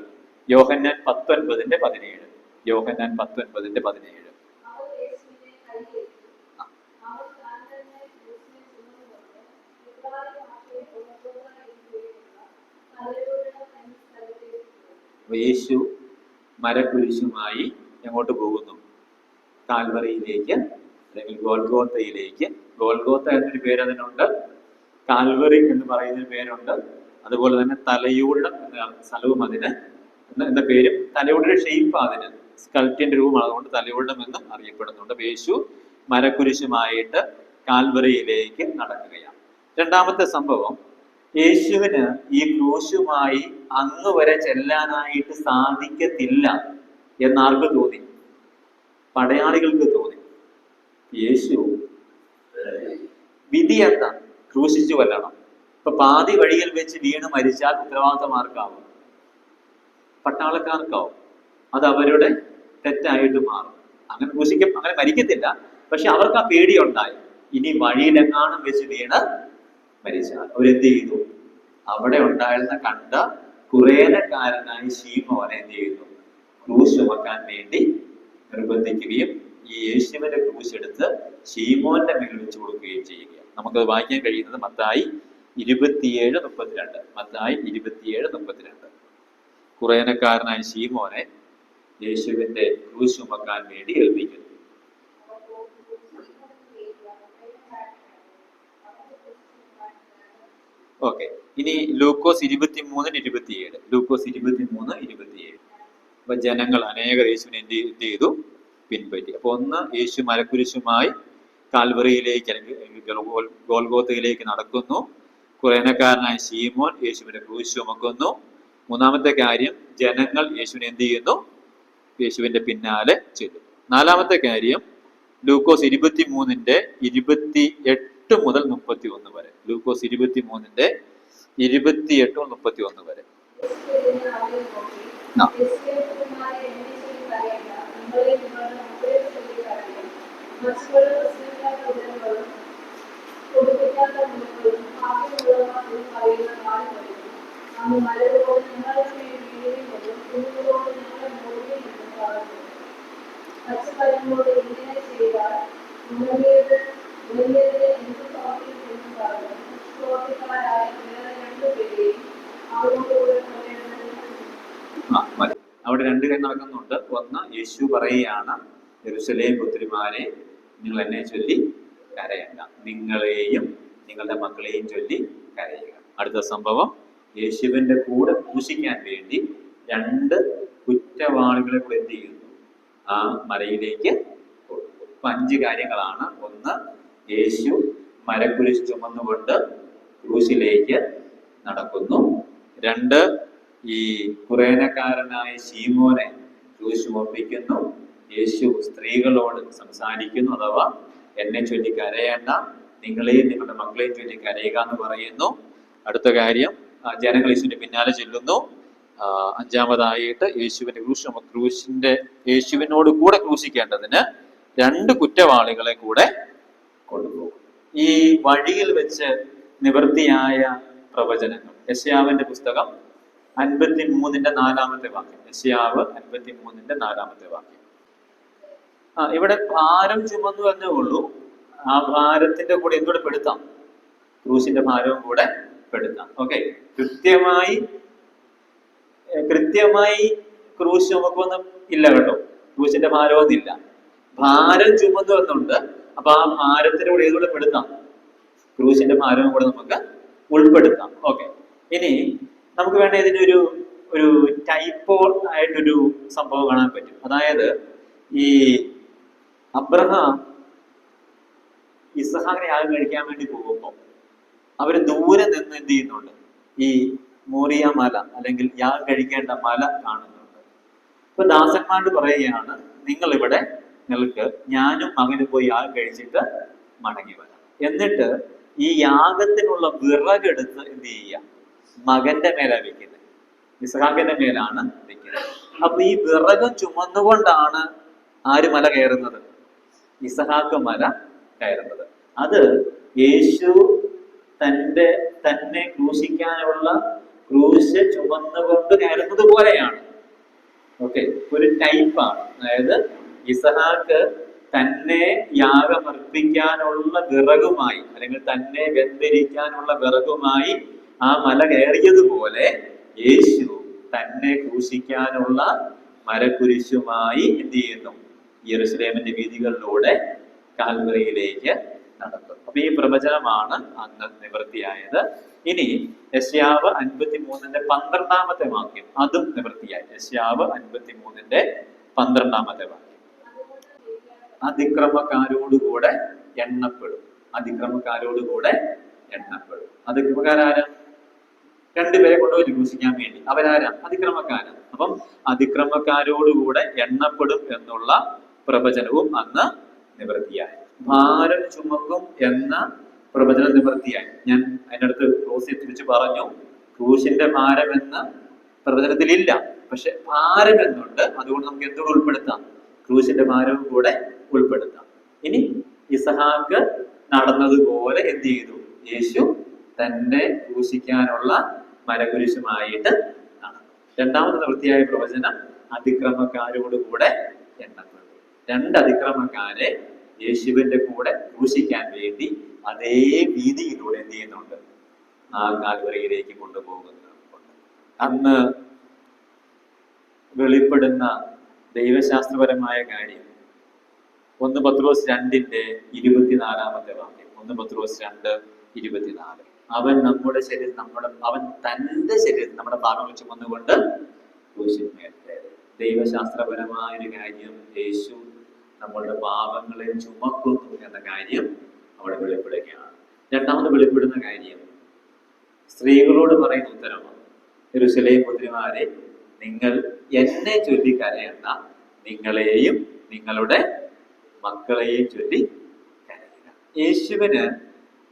A: യോഹന്നാൻ 19:17. യോഹന്നാൻ 19:17. യേശു മരക്കുരിശുമായി എങ്ങോട്ട് പോകുന്നു? കാൽവറിയിലേക്ക്, അല്ലെങ്കിൽ ഗോൽഗോത്തയിലേക്ക്. ഗോൽഗോത്ത എന്നൊരു പേര് അതിനുണ്ട്, കാൽവറി എന്ന് പറയുന്നൊരു പേരുണ്ട്. അതുപോലെ തന്നെ തലയൂടം എന്ന സ്ഥലവും അതിന് എന്ന പേരും, തലയുടെ ഷെയ്പ്പ് അതിന് സ്കൾപ്റ്റിന്റെ രൂപമാണ്, അതുകൊണ്ട് തലയൂടം എന്നും അറിയപ്പെടുന്നുണ്ട്. യേശു മരക്കുരിശുമായിട്ട് കാൽവറിയിലേക്ക് നടക്കുകയാണ്. രണ്ടാമത്തെ സംഭവം, യേശുവിന് ഈ ക്രൂശുമായി അങ്ങ് വരെ ചെല്ലാനായിട്ട് സാധിക്കത്തില്ല എന്നാർക്ക് തോന്നി? പടയാളികൾക്ക് തോന്നി യേശു വിധി എന്താ? ക്രൂശിച്ചു കൊല്ലണം. ഇപ്പൊ പാതി വഴിയിൽ വെച്ച് വീണ് മരിച്ചാൽ ഉത്തരവാദിത്തം ആർക്കാവും? പട്ടാളക്കാർക്കാവും. അത് അവരുടെ തെറ്റായിട്ട് മാറും. അങ്ങനെ മരിക്കത്തില്ല, പക്ഷെ അവർക്ക് ആ പേടി ഉണ്ടായി. ഇനി വഴിയിലെങ്ങാനും വെച്ച് വീണ് മരിച്ചാൽ അവരെന്ത് ചെയ്തു? അവിടെ ഉണ്ടായിരുന്ന കണ്ട കുറേനക്കാരനായി ശീമോനെ എന്ത് ചെയ്യുന്നു? ക്രൂശ് ചുമക്കാൻ വേണ്ടി നിർബന്ധിക്കുകയും ഈ യേശുവിന്റെ ക്രൂശ് എടുത്ത് ശീമോന്റെ മേൽ വെച്ച് കൊടുക്കുകയും ചെയ്യുക. നമുക്കത് വായിക്കാൻ കഴിയുന്നത് മത്തായി 27:32. മത്തായി 27:32. കുറേനക്കാരനായ ശീമോനെ യേശുവിന്റെ ക്രൂശ് ചുമക്കാൻ വേണ്ടി ഏൽപ്പിക്കുന്നു. ഓക്കെ, ഇനി ലൂക്കോസ് 23:27. ലൂക്കോസ് 23:27. അപ്പൊ ജനങ്ങൾ അനേകർ യേശുവിനെ എന്ത് ചെയ്തു? പിൻപറ്റി. അപ്പൊ ഒന്ന്, യേശു മരക്കുരിശുമായി കാൽവറിയിലേക്ക് അല്ലെങ്കിൽ ഗോൽഗോത്തയിലേക്ക് നടക്കുന്നു. കുറേനക്കാരനായ ശീമോൻ യേശുവിന്റെ ക്രൂശ് ചുമക്കുന്നു. മൂന്നാമത്തെ കാര്യം, ജനങ്ങൾ യേശുവിനെ എന്ത് ചെയ്യുന്നു? യേശുവിന്റെ പിന്നാലെ ചെല്ലും. നാലാമത്തെ കാര്യം, ലൂക്കോസ് 23:28 മുതൽ 31 വരെ. ലൂക്കോസ് 23:28-31 വരെ. അവിടെ രണ്ട് കാര്യം നടക്കുന്നുണ്ട്. ഒന്ന്, യേശു പറയുകയാണ്, യെരൂശലേം പുത്രിമാരെ, നിങ്ങൾ എന്നെ ചൊല്ലി കരയണ്ട, നിങ്ങളെയും നിങ്ങളുടെ മക്കളെയും ചൊല്ലി കരയുക. അടുത്ത സംഭവം, യേശുവിന്റെ കൂടെ ക്രൂശിക്കാൻ വേണ്ടി 2 കുറ്റവാളികളെ കൂടെ എന്ത് ചെയ്യുന്നു? ആ മലയിലേക്ക് കൊടുക്കും. 5 കാര്യങ്ങളാണ്. ഒന്ന്, യേശു മരക്കുരിശ് ചുമന്നുകൊണ്ട് ക്രൂശിലേക്ക് നടക്കുന്നു. 2, ഈ കുറേനക്കാരനായ ശീമോനെ ക്രൂശ് ചുമപ്പിക്കുന്നു. യേശു സ്ത്രീകളോട് സംസാരിക്കുന്നു, അഥവാ എന്നെ ചൊല്ലി കരയേണ്ട, നിങ്ങളെയും നിങ്ങളുടെ മക്കളെയും ചൊല്ലി കരയുക എന്ന് പറയുന്നു. അടുത്ത കാര്യം, ജനങ്ങൾ യേശുവിന്റെ പിന്നാലെ ചെല്ലുന്നു. 5-മതായിട്ട് യേശുവിനോട് കൂടെ ക്രൂശിക്കേണ്ടതിന് 2 കുറ്റവാളികളെ കൂടെ കൊണ്ടുപോകും. ഈ വഴിയിൽ വെച്ച് നിവൃത്തിയായ പ്രവചനങ്ങൾ, യെശയ്യാവിന്റെ പുസ്തകം 53-4 വാക്യം. യെശയ്യാവ് 53-4 വാക്യം. ഇവിടെ ഭാരം ചുമന്നു എന്നേ ഉള്ളൂ. ആ ഭാരത്തിന്റെ കൂടെ എന്തുകൂടെ പെടുത്താം? ക്രൂശിന്റെ ഭാരവും കൂടെ പെടുത്താം. ഓക്കെ, കൃത്യമായി ക്രൂശ് ചുമക്കൊന്നും ഇല്ല കേട്ടോ. ക്രൂശിന്റെ ഭാരമൊന്നും ഇല്ല. ഭാരം ചുമന്നു എന്നുണ്ട്. അപ്പൊ ആ ഭാരത്തിന്റെ കൂടെ ഏതുകൂടെ പെടുത്താം? ക്രൂശിന്റെ ഭാരവും കൂടെ നമുക്ക് ഉൾപ്പെടുത്താം. ഓക്കെ, ഇനി നമുക്ക് വേണ്ട ഇതിനൊരു ടൈപ്പോ ആയിട്ടൊരു സംഭവം കാണാൻ പറ്റും. അതായത്, ഈ അബ്രഹാം ഇസ്ഹാക്കിനെ യാഗം കഴിക്കാൻ വേണ്ടി പോകുമ്പോൾ അവര് ദൂരെ നിന്ന് എന്ത് ചെയ്യുന്നുണ്ട്? ഈ മോറിയ മല അല്ലെങ്കിൽ യാഗം കഴിക്കേണ്ട മല കാണുന്നുണ്ട്. ഇപ്പൊ ദാസന്മാരോട് പറയുകയാണ്, നിങ്ങൾ ഇവിടെ നിൽക്ക്, ഞാനും മകനും പോയി യാഗം കഴിച്ചിട്ട് മടങ്ങി വരാം. എന്നിട്ട് ഈ യാഗത്തിനുള്ള വിറകെടുത്ത് എന്ത് ചെയ്യുക? മകന്റെ മേലെ വെക്കുന്നത്, ഇസ്ഹാക്കിന്റെ മേലാണ് വെക്കുന്നത്. അപ്പൊ ഈ വിറകം ചുമന്നുകൊണ്ടാണ് ആര് മല കയറുന്നത്? ഇസ്ഹാക്ക് മല കയറുന്നത്. അത് യേശു തന്നെ ക്രൂശിക്കാനുള്ള ക്രൂശ് ചുമന്നുകൊണ്ട് കയറുന്നത് പോലെയാണ്. ഓക്കെ, ഒരു ടൈപ്പാണ്. അതായത് ഇസ്ഹാക്ക് തന്നെ യാഗമർപ്പിക്കാനുള്ള വിറകുമായി അല്ലെങ്കിൽ തന്നെ വെന്തിരിക്കാനുള്ള വിറകുമായി ആ മല കയറിയതുപോലെ യേശു തന്നെ ക്രൂശിക്കാനുള്ള മരക്കുരിശുമായി എന്ത് ചെയ്യുന്നു? യെരൂശലേമിന്റെ വീഥികളിലൂടെ കാൽവറിയിലേക്ക് നടത്തും. അപ്പൊ ഈ പ്രവചനമാണ് അന്ന് നിവൃത്തിയായത്. ഇനി യെശയ്യാവ് 53-12 വാക്യം, അതും നിവൃത്തിയായി. യെശയ്യാവ് 53-12 വാക്യം. അതിക്രമക്കാരോടുകൂടെ എണ്ണപ്പെടും. അതിക്രമക്കാരോടുകൂടെ എണ്ണപ്പെടും. അതിക്രമക്കാരാരാ? 2 പേരെ കൊണ്ടുപോയി ക്രൂശിക്കാൻ വേണ്ടി. അവരാരാ? അതിക്രമക്കാരൻ. അപ്പം അതിക്രമക്കാരോടുകൂടെ എണ്ണപ്പെടും എന്നുള്ള പ്രവചനവും അന്ന് നിവൃത്തിയായി. ഭാരം ചുമക്കും എന്ന പ്രവചനം നിവൃത്തിയായി. ഞാൻ അതിനടുത്ത് ക്രൂശിൽ തിരിച്ചു പറഞ്ഞു, ക്രൂശിന്റെ ഭാരം എന്ന പ്രവചനത്തിലില്ല, പക്ഷെ ഭാരം എന്നുണ്ട്. അതുകൊണ്ട് നമുക്ക് എന്തുകൂടെ ഉൾപ്പെടുത്താം? ക്രൂശിന്റെ ഭാരവും കൂടെ ഉൾപ്പെടുത്താം. ഇനി ഇസഹാക്ക് നടന്നതുപോലെ എന്ത് ചെയ്തു? യേശു തന്നെ ക്രൂശിക്കാനുള്ള മരകുരിശുമായിട്ട് നടന്നു. രണ്ടാമത് നിവൃത്തിയായ പ്രവചനം അതിക്രമക്കാരോട് കൂടെ എണ്ണപ്പെട്ടു. രണ്ട് അതിക്രമക്കാരെ യേശുവിന്റെ കൂടെ ക്രൂശിക്കാൻ വേണ്ടി അതേ വീതിയിലൂടെ എന്ത് ചെയ്യുന്നുണ്ട്? ആ കാൽവരിയിലേക്ക് കൊണ്ടുപോകുന്നുണ്ട്. അന്ന് വെളിപ്പെടുന്ന ദൈവശാസ്ത്രപരമായ കാര്യം 1 പത്രോസ് 2:24 വാക്യം. 1 പത്രോസ് 2:24. അവൻ നമ്മുടെ ശരീരം അവൻ തന്റെ ശരീരം നമ്മുടെ പാപങ്ങൾ ചുമന്നുകൊണ്ട് ക്രൂശിന്മേൽ കയറി. ദൈവശാസ്ത്രപരമായ ഒരു കാര്യം, യേശു നമ്മളുടെ പാപങ്ങളെ ചുമക്കുന്നു എന്ന കാര്യം അവിടെ വെളിപ്പെടുകയാണ്. രണ്ടാമത് വെളിപ്പെടുന്ന കാര്യം സ്ത്രീകളോട് പറയുന്ന ഉത്തരമാണ്. യെരൂശലേം പുത്രിമാരെ, നിങ്ങൾ എന്നെ ചൊല്ലി കരയണ്ട, നിങ്ങളെയും നിങ്ങളുടെ മക്കളെയും ചൊല്ലി കരയുക. യേശുവിന്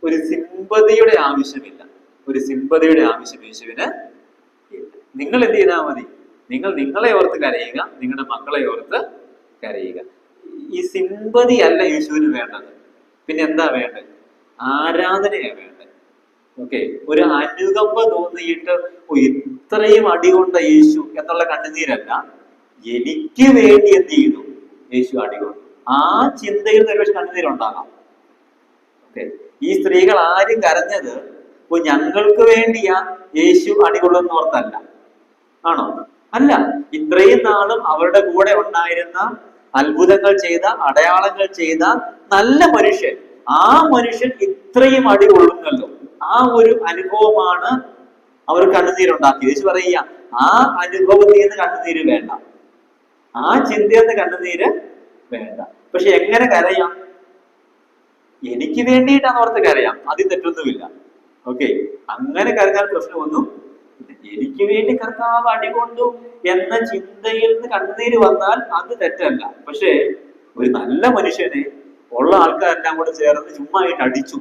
A: ഒരു സിമ്പതിയുടെ ആവശ്യമില്ല. ഒരു സിമ്പതിയുടെ ആവശ്യം യേശുവിന് ഇല്ല. നിങ്ങൾ എന്ത് ചെയ്താൽ മതി? നിങ്ങൾ നിങ്ങളെ ഓർത്ത് കരയുക, നിങ്ങളുടെ മക്കളെ ഓർത്ത് കരയുക. ഈ സിമ്പതി അല്ല യേശുവിന് വേണ്ടത്. പിന്നെ എന്താ വേണ്ടത്? ആരാധനയാണ് വേണ്ടത്. ഓക്കെ, ഒരു അനുകമ്പ തോന്നിയിട്ട് ഇത്രയും അടികൊണ്ട യേശു എന്നുള്ള കണ്ണുനീരല്ല, എനിക്ക് വേണ്ടി എന്ത് ചെയ്തു യേശു അടികൊണ്ടു. ആ ചിന്തയിൽ നിന്ന് ഒരുപക്ഷെ കണ്ണുനീരുണ്ടാകാം. ഓക്കെ, ഈ സ്ത്രീകൾ ആരും കരഞ്ഞത് ഞങ്ങൾക്ക് വേണ്ടിയാ യേശു അടികൊള്ളുന്ന ഓർത്തല്ല. ആണോ? അല്ല. ഇത്രയും നാളും അവരുടെ കൂടെ ഉണ്ടായിരുന്ന, അത്ഭുതങ്ങൾ ചെയ്ത, അടയാളങ്ങൾ ചെയ്ത നല്ല മനുഷ്യൻ, ആ മനുഷ്യൻ ഇത്രയും അടി കൊള്ളുന്നല്ലോ, ആ ഒരു അനുഭവമാണ് അവർ കണ്ണുനീരുണ്ടാക്കി. യേശു പറയുക, ആ അനുഭവത്തിൽ നിന്ന് കണ്ണുനീര് വേണ്ട, ആ ചിന്തയിൽ നിന്ന് കണ്ണുനീര് വേണ്ട. പക്ഷെ എങ്ങനെ കരയാം? എനിക്ക് വേണ്ടിയിട്ടാണ് ഓർത്ത് കരയാം, അതിൽ തെറ്റൊന്നുമില്ല. ഓക്കെ, അങ്ങനെ കരഞ്ഞാൽ പ്രശ്നമൊന്നും. എനിക്ക് വേണ്ടി കർത്താവ് അടികൊണ്ടു എന്ന ചിന്തയിൽ നിന്ന് കണ്ണുനീര് വന്നാൽ അത് തെറ്റല്ല. പക്ഷെ ഒരു നല്ല മനുഷ്യനെ ഉള്ള ആൾക്കാരെല്ലാം കൂടെ ചേർന്ന് ചുമ്മായിട്ട് അടിച്ചു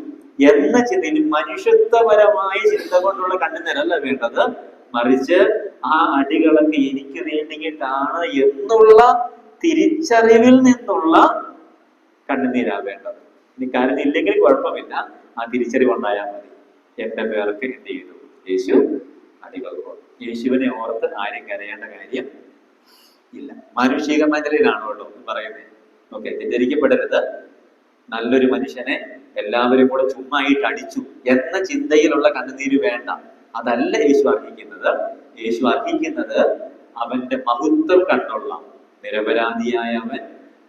A: എന്ന ചിന്തയിൽ, മനുഷ്യത്വപരമായ ചിന്ത കൊണ്ടുള്ള കണ്ണുനീരല്ല വേണ്ടത്. മറിച്ച് ആ അടികളൊക്കെ എനിക്ക് വേണ്ടിയിട്ടാണ് എന്നുള്ള തിരിച്ചറിവിൽ നിന്നുള്ള കണ്ണുനീരാ വേണ്ടത്. ഇനി കരഞ്ഞില്ലെങ്കിൽ കുഴപ്പമില്ല, ആ തിരിച്ചറിവുണ്ടായാൽ മതി. എന്റെ പേർക്ക് എന്ത് ചെയ്തു? യേശു അടികൾ കൊണ്ടു. യേശുവിനെ ഓർത്ത് ആരും കരയേണ്ട കാര്യം ഇല്ല. മാനുഷിക മേഖലയിലാണ് കേട്ടോ പറയുന്നത്. ഓക്കെ, തെറ്റിദ്ധരിക്കപ്പെടരുത്. നല്ലൊരു മനുഷ്യനെ എല്ലാവരും കൂടെ ചുമ്മായിട്ട് അടിച്ചു എന്ന ചിന്തയിലുള്ള കണ്ണുനീര് വേണ്ട. അതല്ല യേശു അർഹിക്കുന്നത്. യേശു അർഹിക്കുന്നത് അവന്റെ മഹത്വം കണ്ടുള്ള, നിരപരാധിയായ അവൻ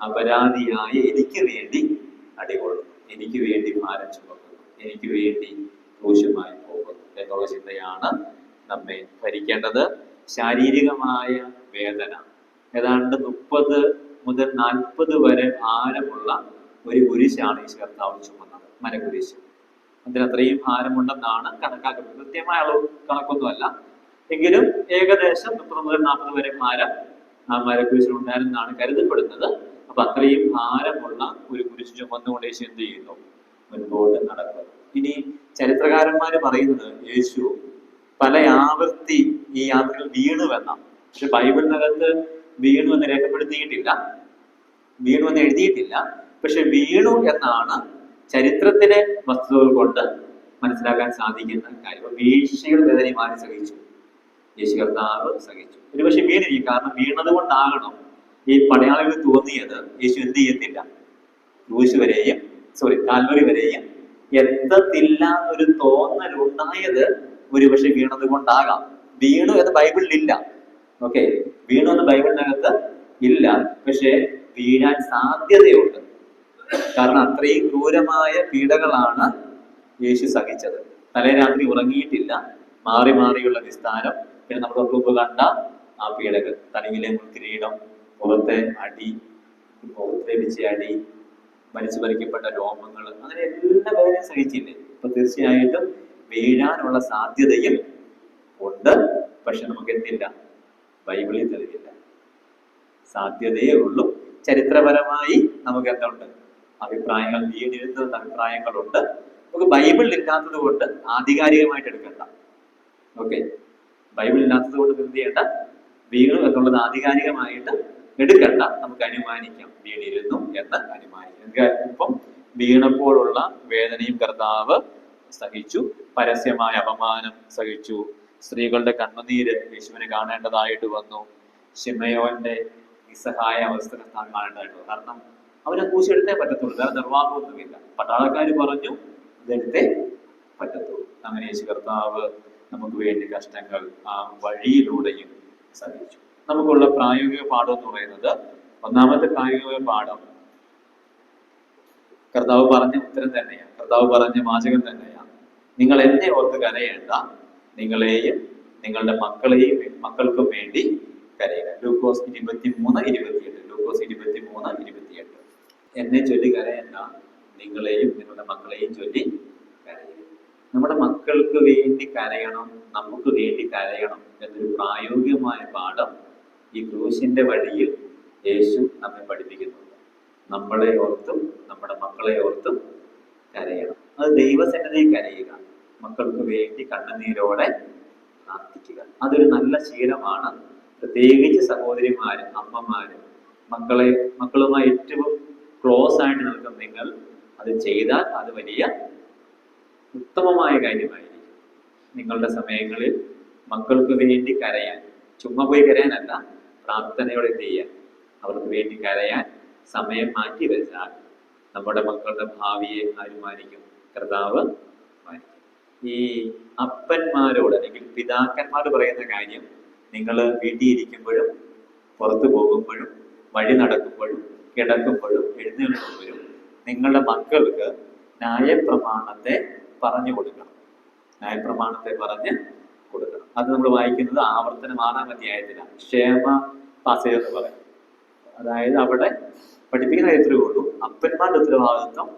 A: അപരാധിയായ എനിക്ക് വേണ്ടി അടികൊള്ളുന്നു, എനിക്ക് വേണ്ടി ഭാരം ചുമക്കുന്നു, എനിക്ക് വേണ്ടി ക്രൂശുമായി പോകുന്നു എന്നുള്ള ചിന്തയാണ് നമ്മെ ഭരിക്കേണ്ടത്. ശാരീരികമായ വേദന ഏതാണ്ട് 30 മുതൽ 40 വരെ ഭാരമുള്ള ഒരു കുരിശാണ് ഈ കർത്താവ് ചുമന്നത്, മരകുരിശ്. അതിനത്രയും ഭാരമുണ്ടെന്നാണ് കണക്കാക്കുന്നത്. കൃത്യമായ അളവ് കണക്കൊന്നുമല്ല, എങ്കിലും ഏകദേശം 30 മുതൽ 40 വരെ ഭാരം ആ മരക്കുരിശിൽ ഉണ്ടായിരുന്നാണ് കരുതപ്പെടുന്നത്. അപ്പൊ അത്രയും ഭാരമുള്ള ഒരു കുരിശ് ചുമന്നുകൊണ്ട് യേശു എന്ത് ചെയ്യുന്നു? മുൻപോട്ട് നടക്കുന്നു. ഇനി ചരിത്രകാരന്മാര് പറയുന്നത് യേശു പല ആവർത്തി ഈ യാത്രയിൽ വീണുവെന്നാണ്. പക്ഷെ ബൈബിളിനകത്ത് വീണു എന്ന് രേഖപ്പെടുത്തിയിട്ടില്ല, വീണു എന്ന് എഴുതിയിട്ടില്ല. പക്ഷെ വീണു എന്നാണ് ചരിത്രത്തിലെ വസ്തുതകൾ കൊണ്ട് മനസ്സിലാക്കാൻ സാധിക്കുന്ന കാര്യം. വീഴ്ചയുടെ വേദന മാറി സഹിച്ചു, യേശു കർത്താവ് സഹിച്ചു. ഒരുപക്ഷെ വീണിരിക്കും, കാരണം വീണത് കൊണ്ടാകണം ഈ പടയാളികൾ തോന്നിയത് യേശു എന്ത് ചെയ്യത്തില്ല, ക്രൂശ് വരെയും കാൽവരി വരെയും എത്തത്തില്ല എന്നൊരു തോന്നൽ ഉണ്ടായത് ഒരുപക്ഷെ വീണത് കൊണ്ടാകാം. വീണു എന്ന് ബൈബിളിലില്ല. ഓക്കെ, വീണു എന്ന് ബൈബിളിനകത്ത് ഇല്ല. പക്ഷെ വീഴാൻ സാധ്യതയുണ്ട്. കാരണം അത്രയും ക്രൂരമായ പീഡകളാണ് യേശു സഹിച്ചത്. തലേ രാത്രി ഉറങ്ങിയിട്ടില്ല, മാറി മാറിയുള്ള വിസ്താരം, പിന്നെ നമ്മൾ മുമ്പ് കണ്ട ആ പീഡകൾ, തലയിലെ മുൾക്കിരീടം, പുറത്തെ അടി, മുഖത്തെ വെച്ച അടി, വലിച്ചു പറിക്കപ്പെട്ട രോമങ്ങൾ, അങ്ങനെ എല്ലാ വേദനയും സഹിച്ചില്ലേ. അപ്പൊ തീർച്ചയായിട്ടും വീഴാനുള്ള സാധ്യതയും ഉണ്ട്. പക്ഷെ നമുക്ക് എന്തില്ല, ബൈബിളിൽ തെളിവില്ല. സാധ്യതയേ ഉള്ളൂ, ചരിത്രപരമായി നമുക്ക് എന്തുണ്ട് അഭിപ്രായങ്ങൾ, വീണിരുന്ന അഭിപ്രായങ്ങളുണ്ട്. നമുക്ക് ബൈബിളിൽ ഇല്ലാത്തത് കൊണ്ട് ആധികാരികമായിട്ട് എടുക്കണ്ട. ഓക്കെ, ബൈബിൾ ഇല്ലാത്തത് കൊണ്ട് എന്ത് ചെയ്യണ്ട, വീണു എന്നുള്ളത് ആധികാരികമായിട്ട് എടുക്കണ്ട. നമുക്ക് അനുമാനിക്കാം വീണിരുന്നു എന്ന് അനുമാനിക്കാം. ഇപ്പം വീണപ്പോഴുള്ള വേദനയും കർത്താവ് സഹിച്ചു, പരസ്യമായ അപമാനം സഹിച്ചു, സ്ത്രീകളുടെ കണ്ണുനീര് യേശുവിനെ കാണേണ്ടതായിട്ട് വന്നു, ശിമയോന്റെ നിസ്സഹായ അവസ്ഥ കാണേണ്ടതായിട്ട് വന്നു. കാരണം അവരെ കൂശെടുത്തേ പറ്റത്തുള്ളൂ, വേറെ നിർവാഹമൊന്നുമില്ല. പട്ടാളക്കാർ പറഞ്ഞു ഇതെടുത്തേ പറ്റത്തുള്ളൂ. അങ്ങനെ യേശു കർത്താവ് നമുക്ക് വേണ്ടി കഷ്ടങ്ങൾ ആ വഴിയിലൂടെയും സഹിച്ചു. നമുക്കുള്ള പ്രായോഗിക പാഠം എന്ന് പറയുന്നത്, ഒന്നാമത്തെ പ്രായോഗിക പാഠം കർത്താവ് പറഞ്ഞ ഉത്തരം തന്നെയാണ്, കർത്താവ് പറഞ്ഞ വാചകം തന്നെയാണ്. നിങ്ങൾ എന്നെ ഓർത്ത് കരയേണ്ട, നിങ്ങളെയും നിങ്ങളുടെ മക്കൾക്കും വേണ്ടി കരയുക. ലൂക്കോസ് 23:28. ലൂക്കോസ് 23:28. എന്നെ ചൊല്ലി കരയേണ്ട, നിങ്ങളെയും നിങ്ങളുടെ മക്കളെയും ചൊല്ലി കരയുക. നമ്മുടെ മക്കൾക്ക് വേണ്ടി കരയണം, നമുക്ക് വേണ്ടി കരയണം എന്നൊരു പ്രായോഗികമായ പാഠം ഈ ക്രൂശിന്റെ വഴിയിൽ യേശു നമ്മെ പഠിപ്പിക്കുന്നുണ്ട്. നമ്മളെ ഓർത്തും നമ്മുടെ മക്കളെ ഓർത്തും കരയണം. അത് ദൈവസന്നിധിയിൽ കരയുക, മക്കൾക്ക് വേണ്ടി കണ്ണുനീരോടെ പ്രാർത്ഥിക്കുക. അതൊരു നല്ല ശീലമാണ്. പ്രത്യേകിച്ച് സഹോദരിമാരും അമ്മമാരും മക്കളുമായി ഏറ്റവും ക്ലോസ് ആയിട്ട് നിൽക്കും നിങ്ങൾ അത് ചെയ്താൽ അത് വലിയ ഉത്തമമായ കാര്യമായിരിക്കും. നിങ്ങളുടെ സമയങ്ങളിൽ മക്കൾക്ക് വേണ്ടി കരയാൻ, ചുമ്മാ പോയി കരയാനല്ല, പ്രാർത്ഥനയോടെ എന്ത് ചെയ്യാൻ, അവർക്ക് വേണ്ടി കരയാൻ സമയം മാറ്റി വെച്ചാൽ നമ്മുടെ മക്കളുടെ ഭാവിയെ ആരുമാനിക്കും? കർത്താവ് മാനിക്കും. ഈ അപ്പന്മാരോട് അല്ലെങ്കിൽ പിതാക്കന്മാർ പറയുന്ന കാര്യം, നിങ്ങൾ വീട്ടിൽ ഇരിക്കുമ്പോഴും പുറത്തു പോകുമ്പോഴും വഴി നടക്കുമ്പോഴും കിടക്കുമ്പോഴും എഴുന്നേൽക്കുമ്പോഴും നിങ്ങളുടെ മക്കൾക്ക് ന്യായപ്രമാണത്തെ പറഞ്ഞു കൊടുക്കണം. ന്യായപ്രമാണത്തെ പറഞ്ഞ് കൊടുക്കണം. അത് നമ്മൾ വായിക്കുന്നത് ആവർത്തനം 6-ാം അധ്യായത്തിലാണ്. ക്ഷേമ പാസേജ് എന്ന് പറയും. അതായത് അവിടെ പഠിപ്പിക്കുന്ന കാര്യത്തിലേ ഉള്ളൂ, അപ്പന്മാരുടെ ഉത്തരവാദിത്വം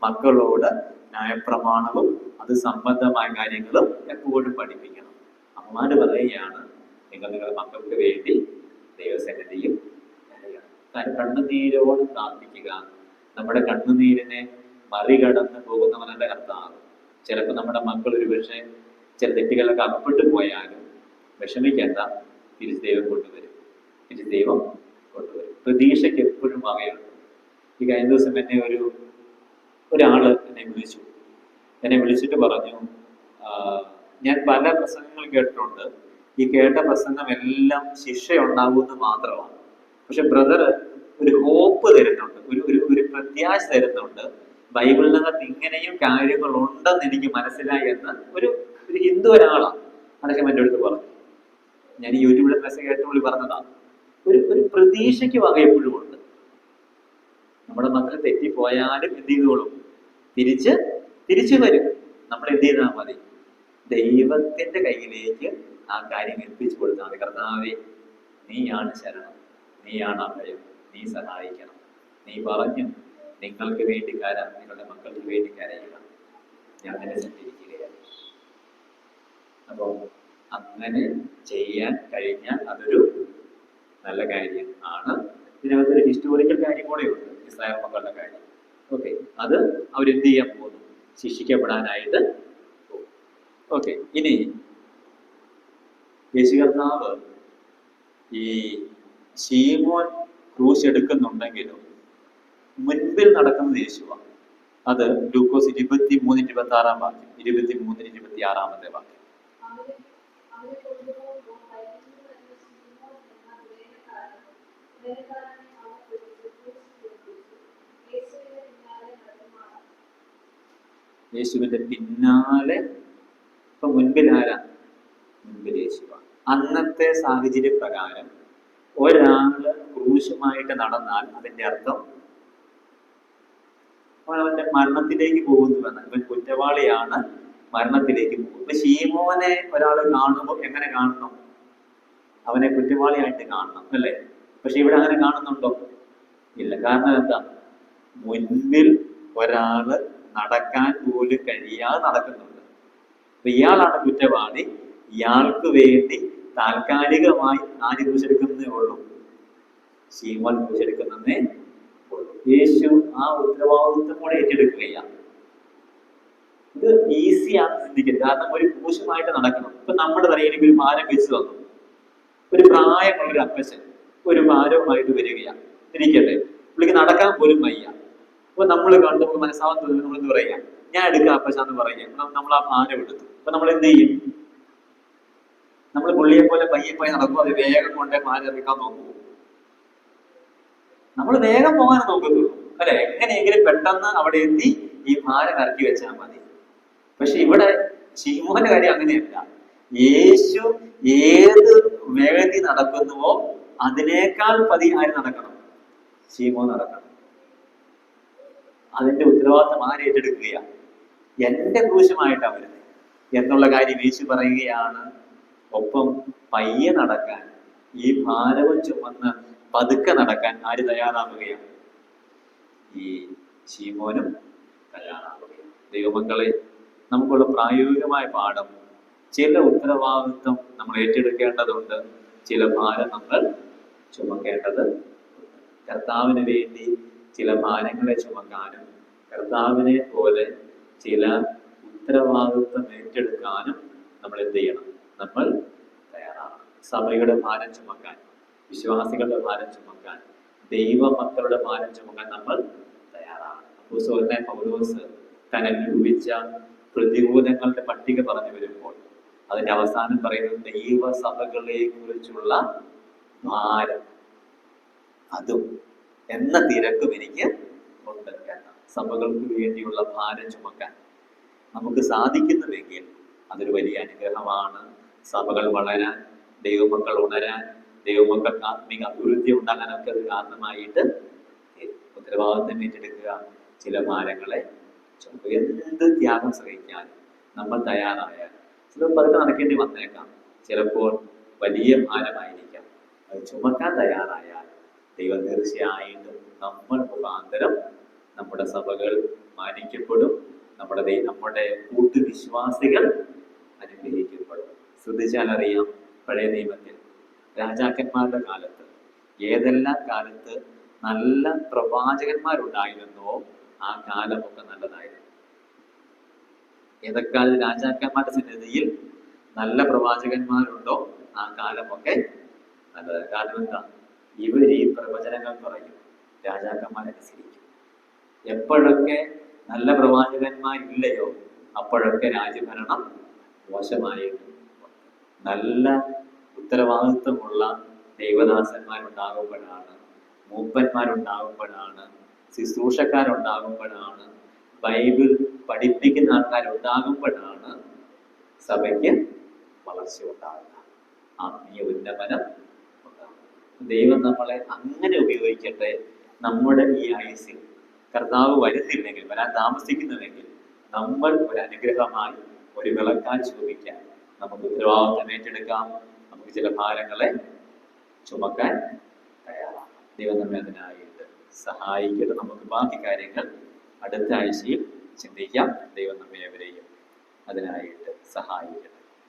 A: മക്കളോട് ന്യായപ്രമാണവും അത് സംബന്ധമായ കാര്യങ്ങളും എപ്പോഴും പഠിപ്പിക്കണം. അമ്മമാര് പറയുകയാണ്, നിങ്ങൾ നിങ്ങളുടെ മക്കൾക്ക് വേണ്ടി ദൈവസന്നിധിയിൽ കണ്ണുനീരോട് പ്രാർത്ഥിക്കുക. നമ്മുടെ കണ്ണുനീരിനെ മറികടന്ന് പോകുന്നവരുടെ കർത്താവ്. ചിലപ്പോൾ നമ്മുടെ മക്കൾ ഒരു പക്ഷേ ചില തെറ്റുകളൊക്കെ അകപ്പെട്ടു പോയാലും വിഷമിക്കേണ്ട, തിരിച്ച് ദൈവം കൊണ്ടുവരും. പ്രതീക്ഷയ്ക്ക് എപ്പോഴും വകയുണ്ട്. ഈ കഴിഞ്ഞ ദിവസം എന്നെ ഒരാള് എന്നെ വിളിച്ചിട്ട് പറഞ്ഞു, ഞാൻ പല പ്രസംഗങ്ങൾ കേട്ടിട്ടുണ്ട്, ഈ കേട്ട പ്രസംഗമെല്ലാം ശിക്ഷ ഉണ്ടാകുമെന്ന് മാത്രമാണ്. പക്ഷെ ബ്രദർ ഒരു ഹോപ്പ് തരുന്നുണ്ട്, ഒരു പ്രത്യാശ തരുന്നുണ്ട്. ബൈബിളിനകത്ത് ഇങ്ങനെയും കാര്യങ്ങൾ ഉണ്ടെന്ന് എനിക്ക് മനസ്സിലായി എന്ന് ഒരു ഹിന്ദു ഒരാളാണ് അദ്ദേഹം എൻ്റെ അടുത്ത് പറഞ്ഞു. ഞാൻ ഈ യൂട്യൂബിലെ മെസ്സേജ് കേട്ടുള്ളി പറഞ്ഞതാണ്. ഒരു പ്രതീക്ഷയ്ക്ക് വക എപ്പോഴും ഉണ്ട്. നമ്മുടെ മക്കൾ തെറ്റിപ്പോയാലും എന്ത് ചെയ്തോളും, തിരിച്ചു വരും. നമ്മൾ എന്ത് ചെയ്താൽ മതി, ദൈവത്തിന്റെ കയ്യിലേക്ക് ആ കാര്യം ഏൽപ്പിച്ചു കൊടുത്താൽ മതി. കർത്താവേ, നീയാണ് ശരണം, നീയാണ് അഭയം, നീ സഹായിക്കണം. നീ പറഞ്ഞു നിങ്ങൾക്ക് വേണ്ടി നിങ്ങളുടെ മക്കൾക്ക് വേണ്ടി കരയുക, ഞാൻ നിന്നെ സഞ്ചരിക്കുകയാണ്. അപ്പോൾ അങ്ങനെ ചെയ്യാൻ കഴിഞ്ഞാൽ അതൊരു നല്ല കാര്യം ആണ്. ഇതിനകത്തൊരു ഹിസ്റ്റോറിക്കൽ കാര്യം കൂടെ ഉണ്ട്, ഇസ്രായേൽ മക്കളുടെ കാര്യം. ഓക്കെ, അത് അവരെന്ത് ചെയ്യാൻ പോകുന്നു, ശിക്ഷിക്കപ്പെടാനായിട്ട് പോകും. ഓക്കെ, ഇനി യേശു കർത്താവ് ഈ ശീമോൻ ക്രൂശ് എടുക്കുന്നുണ്ടെങ്കിലും മുൻപിൽ നടക്കുന്നത് യേശുവാണ്. അത് ലൂക്കോസ് 23:26 വാക്യം, 23-26 വാക്യം. യേശുവിന്റെ പിന്നാലെ ഇപ്പൊ മുൻപിൽ ആരാ? മുൻപിൽ യേശുവാണ്. അന്നത്തെ സാഹചര്യ പ്രകാരം ഒരാള് ക്രൂശുമായിട്ട് നടന്നാൽ അതിന്റെ അർത്ഥം അവന്റെ മരണത്തിലേക്ക് പോകുന്നുവെന്ന്. ഇവൻ കുറ്റവാളിയാണ്, മരണത്തിലേക്ക് പോകും. ഇപ്പൊ ശീമോനെ ഒരാൾ കാണുമ്പോൾ എങ്ങനെ കാണണം? അവനെ കുറ്റവാളിയായിട്ട് കാണണം, അല്ലേ? പക്ഷെ ഇവിടെ അങ്ങനെ കാണുന്നുണ്ടോ? ഇല്ല. കാരണം എന്താ? മുൻപിൽ ഒരാള് നടക്കാൻ പോലും കഴിയാതെ നടക്കുന്നുണ്ട്. അപ്പൊ ഇയാളാണ് കുറ്റവാളി. ഇയാൾക്ക് വേണ്ടി താൽക്കാലികമായി ആര് ക്രൂശെടുക്കുന്നേ ഉള്ളൂ? ശീമോൻ ക്രൂശെടുക്കുന്നേ യേശു ആ ഉത്തരവാദിത്വം കൂടെ ഏറ്റെടുക്കുകയാണ്. ഇത് ഈസിയാണ് ചിന്തിക്കുന്നത്. കാരണം ഒരു ക്രൂശുമായിട്ട് നടക്കണം. ഇപ്പൊ നമ്മുടെ തലയിലേക്ക് ഒരു ഭാരം വെച്ച് തന്നു. ഒരു പ്രായമുള്ളൊരു അപ്പച്ചൻ ഒരു ഭാരവുമായിട്ട് വരികയാണ്. ഇരിക്കട്ടെ, പുള്ളിക്ക് നടക്കാൻ പോലും വയ്യ. അപ്പൊ നമ്മൾ കണ്ടു മനസ്സാവാൻ തോന്നുന്നു, നമ്മൾ എന്ത് പറയാ, ഞാൻ എടുക്കാം അപ്പച്ച എന്ന് പറയാം. നമ്മൾ ആ ഭാരം എടുത്തു. അപ്പൊ നമ്മൾ എന്ത് ചെയ്യും? നമ്മൾ പുള്ളിയെ പോലെ പയ്യെ പയ്യെ നടക്കും. അത് വേഗം കൊണ്ടേ ഭാരം ഇറക്കാൻ നോക്കുമോ? നമ്മൾ വേഗം പോകാൻ നോക്കത്തുള്ളൂ അല്ലെ? എങ്ങനെയെങ്കിലും പെട്ടെന്ന് അവിടെ എത്തി ഈ ഭാരം ഇറക്കി വെച്ചാൽ മതി. പക്ഷെ ഇവിടെ ശിമോന്റെ കാര്യം അങ്ങനെയല്ല. യേശു ഏത് വേഗത്തിൽ നടക്കുന്നുവോ അതിനേക്കാൾ ആര് നടക്കണം? ശിമോൻ നടക്കണം. അതിന്റെ ഉത്തരവാദിത്തം ആര് ഏറ്റെടുക്കുകയാണ്? എന്റെ ക്രൂശുമായിട്ടാണ് വരുന്നത് എന്നുള്ള കാര്യം യേശു പറയുകയാണ്. ഒപ്പം പയ്യെ നടക്കാൻ, ഈ ഭാരവും ചുമന്ന് പതുക്കെ നടക്കാൻ ആര് തയ്യാറാവുകയാണ്? ഈ ശിമോനും തയ്യാറാവുകയാണ്. ദൈവമക്കളെ, നമുക്കുള്ള പ്രായോഗികമായ പാഠം, ചില ഉത്തരവാദിത്വം നമ്മൾ ഏറ്റെടുക്കേണ്ടതുണ്ട്, ചില ഭാരം നമ്മൾ ചുമക്കേണ്ടത്. കർത്താവിന് വേണ്ടി ചില ഭാരങ്ങളെ ചുമക്കാനും കർത്താവിനെ പോലെ ചില ഉത്തരവാദിത്വം ഏറ്റെടുക്കാനും നമ്മൾ എന്ത് ചെയ്യണം? നമ്മൾ തയ്യാറാണ്. സഭയുടെ ഭാരം ചുമക്കാൻ, വിശ്വാസികളുടെ ഭാരം ചുമക്കാൻ, ദൈവമക്കളുടെ ഭാരം ചുമക്കാൻ നമ്മൾ തയ്യാറാണ്. അപ്പോസ്തലനായ പൗലോസ് താൻ അനുഭവിച്ച പ്രതികൂലങ്ങളുടെ പട്ടിക പറഞ്ഞു വരുമ്പോൾ അതിന്റെ അവസാനം പറയുന്നത് ദൈവസഭകളെ കുറിച്ചുള്ള ഭാരം, അതും എന്ന തിരക്കും എനിക്ക് ഉണ്ട് എന്ന. സഭകൾക്ക് വേണ്ടിയുള്ള ഭാരം ചുമക്കാൻ നമുക്ക് സാധിക്കുന്നുവെങ്കിൽ അതൊരു വലിയ അനുഗ്രഹമാണ്. സഭകൾ വളരാൻ, ദൈവമക്കൾ ഉണരാൻ, ദൈവമക്കൾക്ക് ആത്മീക അഭിവൃദ്ധി ഉണ്ടാകാനൊക്കെ അത് കാരണമായിട്ട് ഉത്തരവാദിത്തം ഏറ്റെടുക്കുക, ചില ഭാരങ്ങളെ ചുമക്കുക. എന്ത് ത്യാഗം സഹിക്കാൻ നമ്മൾ തയ്യാറായാൽ, ചിലപ്പോൾ പതുക്കെ നടക്കേണ്ടി വന്നേക്കാം, ചിലപ്പോൾ വലിയ ഭാരമായിരിക്കാം. അത് ചുമക്കാൻ തയ്യാറായാൽ ദൈവം തീർച്ചയായിട്ടും നമ്മൾ മുഖാന്തരം നമ്മുടെ സഭകൾ മാനിക്കപ്പെടും, നമ്മുടെ കൂട്ടുവിശ്വാസികൾ അനുഗ്രഹിക്കപ്പെടും. ശ്രദ്ധിച്ചാൽ അറിയാം, പഴയ നിയമത്തിൽ രാജാക്കന്മാരുടെ കാലത്ത് ഏതെല്ലാം കാലത്ത് നല്ല പ്രവാചകന്മാരുണ്ടായിരുന്നോ ആ കാലമൊക്കെ നല്ലതായിരുന്നു. ഏതൊക്കെ രാജാക്കന്മാരുടെ സന്നിധിയിൽ നല്ല പ്രവാചകന്മാരുണ്ടോ ആ കാലമൊക്കെ നല്ലത്. കാരണം എന്താ? ഇവർ ഈ പ്രവചനങ്ങൾ പറയും, രാജാക്കന്മാരനുസരിക്കും. എപ്പോഴൊക്കെ നല്ല പ്രവാചകന്മാരില്ലയോ അപ്പോഴൊക്കെ രാജ്യഭരണം മോശമായിട്ടും. നല്ല ഉത്തരവാദിത്വമുള്ള ദൈവദാസന്മാരുണ്ടാകുമ്പോഴാണ്, മൂപ്പന്മാരുണ്ടാകുമ്പോഴാണ്, ശുശ്രൂഷക്കാരുണ്ടാകുമ്പോഴാണ്, ബൈബിൾ പഠിപ്പിക്കുന്ന ആൾക്കാരുണ്ടാകുമ്പോഴാണ് സഭയ്ക്ക് വളർച്ച ഉണ്ടാകുക, ആത്മീയ ഉന്നമനം ഉണ്ടാകുക. ദൈവം നമ്മളെ അങ്ങനെ ഉപയോഗിക്കട്ടെ. നമ്മുടെ ഈ ആയുസ്സിൽ കർത്താവ് വരുന്നില്ലെങ്കിൽ, വരാൻ താമസിക്കുന്നുവെങ്കിൽ, നമ്മൾ ഒരു അനുഗ്രഹമായി ഒരു വിളക്കാൻ ശോഭിക്കാൻ നമുക്ക് ഉത്തരവാദിത്വം ഏറ്റെടുക്കാം. നമുക്ക് ചില ഭാരങ്ങളെ ചുമക്കാൻ തയ്യാറാണ്. ദൈവം നമ്മെ അതിനായിട്ട് സഹായിക്കട്ടെ. നമുക്ക് ബാക്കി കാര്യങ്ങൾ അടുത്ത ആഴ്ചയിൽ ചിന്തിക്കാം. ദൈവം നമ്മെ അവരെയും അതിനായിട്ട് സഹായിക്കട്ടെ.